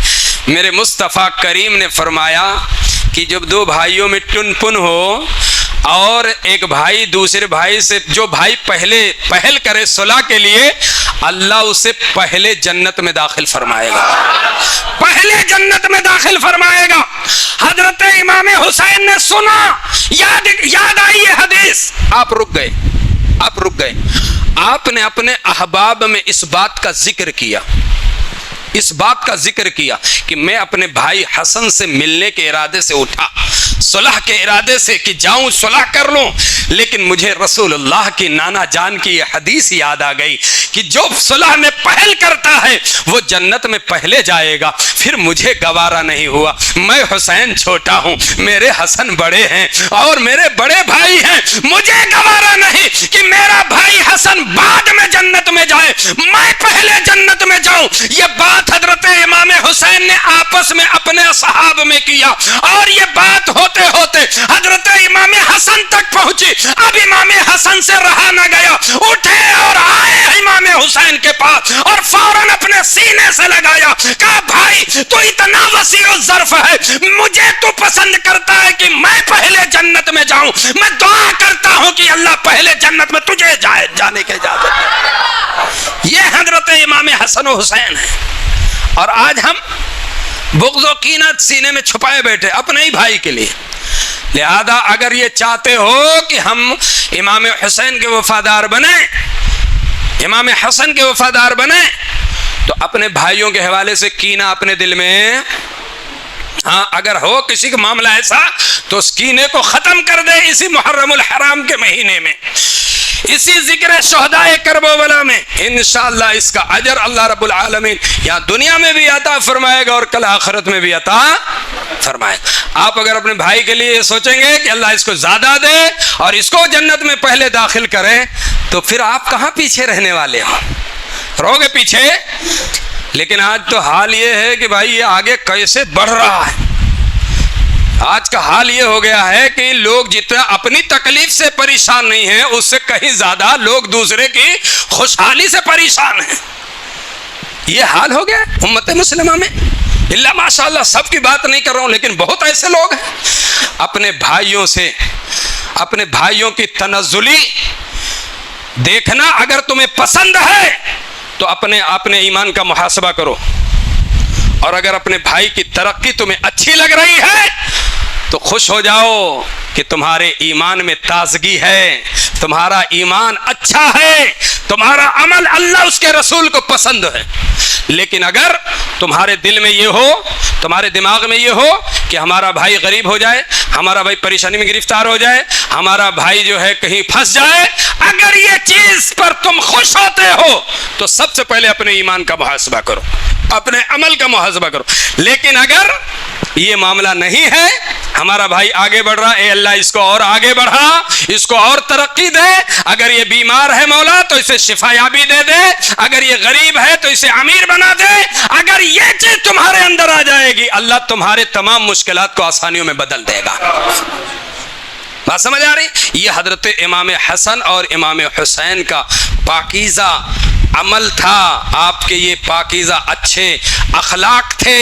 میرے مصطفیٰ کریم نے فرمایا کہ جب دو بھائیوں میں ٹن پن ہو اور ایک بھائی دوسرے بھائی سے، جو بھائی پہل کرے صلح کے لیے، اللہ اسے پہلے جنت میں داخل فرمائے گا، پہلے جنت میں داخل فرمائے گا۔ حضرت امام حسین نے سنا، یاد آئی یہ حدیث، آپ رک گئے۔ آپ نے اپنے احباب میں اس بات کا ذکر کیا، اس بات کا ذکر کیا کہ میں اپنے بھائی حسن سے ملنے کے ارادے سے اٹھا، صلح کے ارادے سے کہ جاؤں صلح کر لوں، لیکن مجھے رسول اللہ کی نانا جان کی یہ حدیث یاد آ گئی کہ جو صلح میں پہل کرتا ہے وہ جنت میں پہلے جائے گا۔ پھر مجھے گوارا نہیں ہوا، میں حسین چھوٹا ہوں، میرے حسن بڑے ہیں اور میرے بڑے بھائی ہیں، مجھے گوارا نہیں کہ میرا بھائی حسن بعد میں جنت میں جائے، میں پہلے جنت میں جاؤں۔ یہ بات حضرت امام حسین نے آپس میں اپنے اصحاب میں کیا، اور یہ بات ہوتے ہوتے حضرت امام حسن تک پہنچی۔ اب امام حسن سے رہا نہ گیا، اٹھے اور آئے امام حسین کے پاس اور فوراً اپنے سینے سے لگایا، کہا بھائی تو اتنا وسیع الظرف ہے. مجھے تو پسند کرتا ہے کہ میں پہلے جنت میں جاؤں. میں دعا کرتا ہوں کہ اللہ پہلے جنت میں تجھے جانے کے اجازت دے. یہ حضرت امام حسن و حسین ہے. اور آج ہم بغض و کینہ سینے میں چھپائے بیٹھے اپنے ہی بھائی کے لیے. لہذا اگر یہ چاہتے ہو کہ ہم امام حسین کے وفادار بنیں، امام حسن کے وفادار بنیں، تو اپنے بھائیوں کے حوالے سے کینہ اپنے دل میں، ہاں اگر ہو کسی کا معاملہ ایسا تو اس کینے کو ختم کر دے اسی محرم الحرام کے مہینے میں، اسی ذکر شہدائے کرب و بلا میں. انشاءاللہ اس کا اجر اللہ رب العالمین یہاں دنیا میں بھی عطا فرمائے گا اور کل آخرت میں بھی عطا فرمائے گا. آپ اگر اپنے بھائی کے لیے سوچیں گے کہ اللہ اس کو زیادہ دے اور اس کو جنت میں پہلے داخل کرے، تو پھر آپ کہاں پیچھے رہنے والے ہو؟ رہو گے پیچھے. لیکن آج تو حال یہ ہے کہ بھائی یہ آگے کیسے بڑھ رہا ہے. آج کا حال یہ ہو گیا ہے کہ لوگ جتنا اپنی تکلیف سے پریشان نہیں ہیں، اس سے کہیں زیادہ لوگ دوسرے کی خوشحالی سے پریشان ہیں. یہ حال ہو گیا امت مسلمہ میں. اللہ ماشاءاللہ سب کی بات نہیں کر رہا ہوں، لیکن بہت ایسے لوگ ہیں اپنے بھائیوں سے، اپنے بھائیوں کی تنزلی دیکھنا اگر تمہیں پسند ہے تو اپنے ایمان کا محاسبہ کرو. اور اگر اپنے بھائی کی ترقی تمہیں اچھی لگ رہی ہے تو خوش ہو جاؤ کہ تمہارے ایمان میں تازگی ہے، تمہارا ایمان اچھا ہے، تمہارا عمل اللہ اس کے رسول کو پسند ہے. لیکن اگر تمہارے دل میں یہ ہو، تمہارے دماغ میں یہ ہو کہ ہمارا بھائی غریب ہو جائے، ہمارا بھائی پریشانی میں گرفتار ہو جائے، ہمارا بھائی جو ہے کہیں پھنس جائے، اگر یہ چیز پر تم خوش ہوتے ہو تو سب سے پہلے اپنے ایمان کا محاسبہ کرو، اپنے عمل کا محاسبہ کرو. لیکن اگر یہ معاملہ نہیں ہے، ہمارا بھائی آگے بڑھ رہا، اے اللہ اس کو اور آگے بڑھا، اس کو اور ترقی دے. اگر یہ بیمار ہے مولا تو اسے شفا یابی دے دے. اگر یہ غریب ہے تو اسے امیر بنا دے. اگر یہ چیز تمہارے اندر آ جائے گی، اللہ تمہارے تمام مشکلات کو آسانیوں میں بدل دے گا. بات سمجھ آ رہی؟ یہ حضرت امام حسن اور امام حسین کا پاکیزہ عمل تھا. آپ کے یہ پاکیزہ اچھے اخلاق تھے.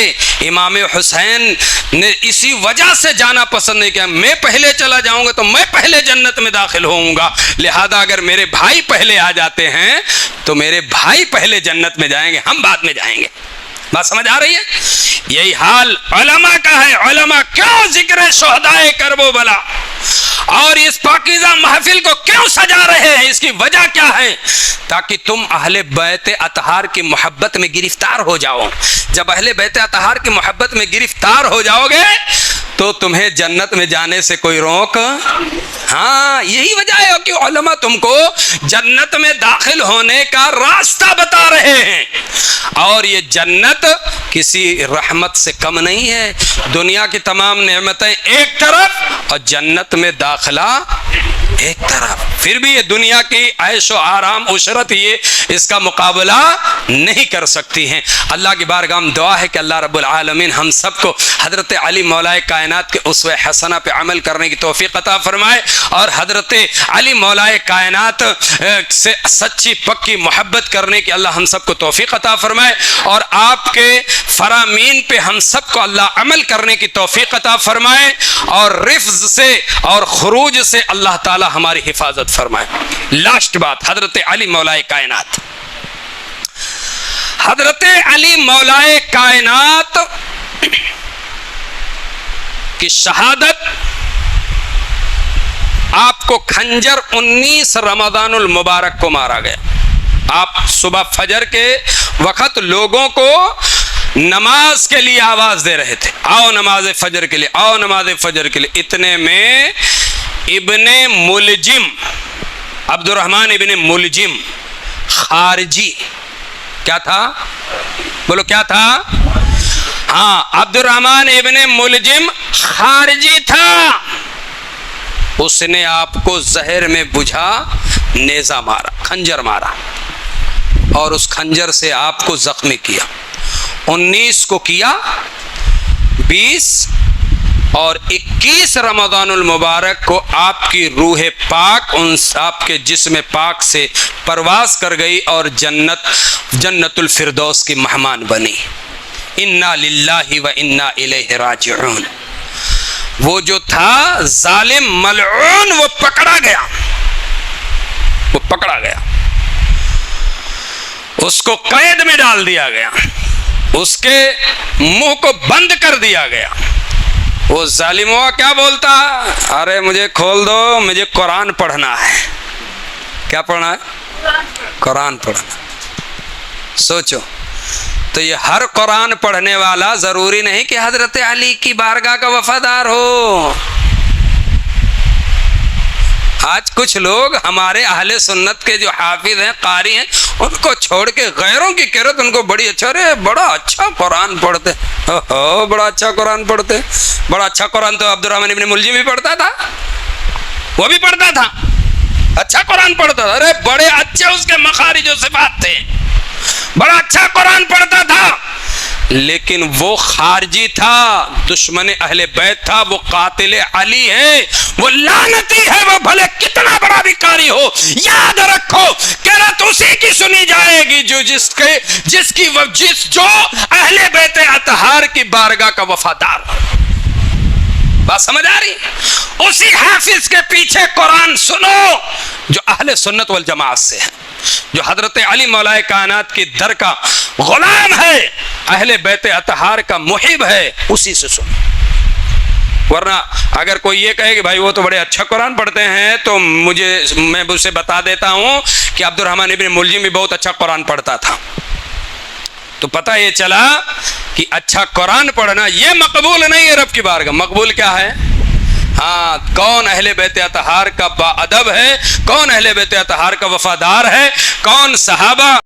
امام حسین نے اسی وجہ سے جانا پسند نہیں کیا. میں پہلے چلا جاؤں گا تو میں پہلے جنت میں داخل ہوں گا، لہذا اگر میرے بھائی پہلے آ جاتے ہیں تو میرے بھائی پہلے جنت میں جائیں گے، ہم بعد میں جائیں گے. بات سمجھ آ رہی ہے؟ یہی حال علماء کا ہے. علماء کیوں ذکر شہدائے کرب و بلا اور اس پاکیزہ محفل کو کیوں سجا رہے ہیں؟ اس کی وجہ کیا ہے؟ تاکہ تم اہل بیت اطہار کی محبت میں گرفتار ہو جاؤ. جب اہل بیت اطہار کی محبت میں گرفتار ہو جاؤ گے تو تمہیں جنت میں جانے سے کوئی روک. ہاں یہی وجہ ہے کہ علماء تم کو جنت میں داخل ہونے کا راستہ بتا رہے ہیں. اور یہ جنت کسی رحمت سے کم نہیں ہے. دنیا کی تمام نعمتیں ایک طرف اور جنت میں داخلہ ایک طرف. پھر بھی یہ دنیا کی عیش و آرام عشرت یہ اس کا مقابلہ نہیں کر سکتی ہیں. اللہ کی بارگاہ میں دعا ہے کہ اللہ رب العالمین ہم سب کو حضرت علی مولا کائنات کے اسوہ حسنہ پہ عمل کرنے کی توفیق عطا فرمائے اور حضرت علی مولا کائنات سے سچی پکی محبت کرنے کی اللہ ہم سب کو توفیق عطا فرمائے اور آپ کے فرامین پہ ہم سب کو اللہ عمل کرنے کی توفیق عطا فرمائے اور رفض سے اور خروج سے اللہ تعالی ہماری حفاظت فرمائے. لاسٹ بات، حضرت علی مولا کائنات. حضرت علی مولا کائنات کی شہادت آپ کو کھنجر 19 رمضان المبارک کو مارا گیا. آپ صبح فجر کے وقت لوگوں کو نماز کے لیے آواز دے رہے تھے، آؤ نماز فجر کے لیے، آؤ نماز فجر کے لیے. اتنے میں ابن ملجم، عبد الرحمن ابن ملجم خارجی، کیا تھا؟ بولو کیا تھا؟ ہاں عبد الرحمن ابن ملجم خارجی تھا. اس نے آپ کو زہر میں بجھا نیزہ مارا، خنجر مارا اور اس خنجر سے آپ کو زخمی کیا. 19 کو کیا، 20 اور 21 رمضان المبارک کو آپ کی روح پاک ان آپ کے جسم پاک سے پرواز کر گئی اور جنت الفردوس کی مہمان بنی. انا للہ و انا الیہ راجعون. وہ جو تھا ظالم ملعون وہ پکڑا گیا، وہ پکڑا گیا، اس کو قید میں ڈال دیا گیا، اس کے منہ کو بند کر دیا گیا. وہ ظالم ہوا کیا بولتا؟ ارے مجھے کھول دو، مجھے قرآن پڑھنا ہے. کیا پڑھنا ہے؟ قرآن پڑھنا. سوچو تو یہ ہر قرآن پڑھنے والا ضروری نہیں کہ حضرت علی کی بارگاہ کا وفادار ہو. آج کچھ لوگ ہمارے اہل سنت کے جو حافظ ہیں، قاری ہیں، ان کو چھوڑ کے غیروں کی قرت ان کو بڑی اچھا، ارے بڑا اچھا قرآن پڑھتے، بڑا اچھا قرآن پڑھتے. بڑا اچھا قرآن تو عبد الرحمن ابن ملجم بھی پڑھتا تھا، وہ بھی پڑھتا تھا، اچھا قرآن پڑھتا تھا. ارے بڑے اچھے اس کے مخارج و صفات تھے، بڑا اچھا قرآن پڑھتا تھا، لیکن وہ خارجی تھا، دشمن اہل بیت تھا، وہ قاتل علی ہے، وہ لعنتی ہے، وہ بھلے کتنا بڑا بھی قاری ہو. یاد رکھو قرات اسی کی سنی جائے گی جو جو اہل بیت اطہار کی بارگاہ کا وفادار ہو. بات سمجھ آ رہی؟ اسی حافظ کے پیچھے قرآن سنو جو اہل سنت والجماعت سے ہے، جو حضرت علی مولا کائنات کی در کا غلام ہے، اہل بیت اطہار کا محب ہے، اسی سے سنو. ورنہ اگر کوئی یہ کہے کہ بھائی وہ تو بڑے اچھا قرآن پڑھتے ہیں، تو میں اسے بتا دیتا ہوں کہ عبد الرحمن ابن ملجم بھی بہت اچھا قرآن پڑھتا تھا. تو پتہ یہ چلا کہ اچھا قرآن پڑھنا یہ مقبول نہیں ہے رب کی بارگاہ. مقبول کیا ہے؟ ہاں، کون اہل بیت اطہار کا با ادب ہے، کون اہل بیت اطہار کا وفادار ہے، کون صحابہ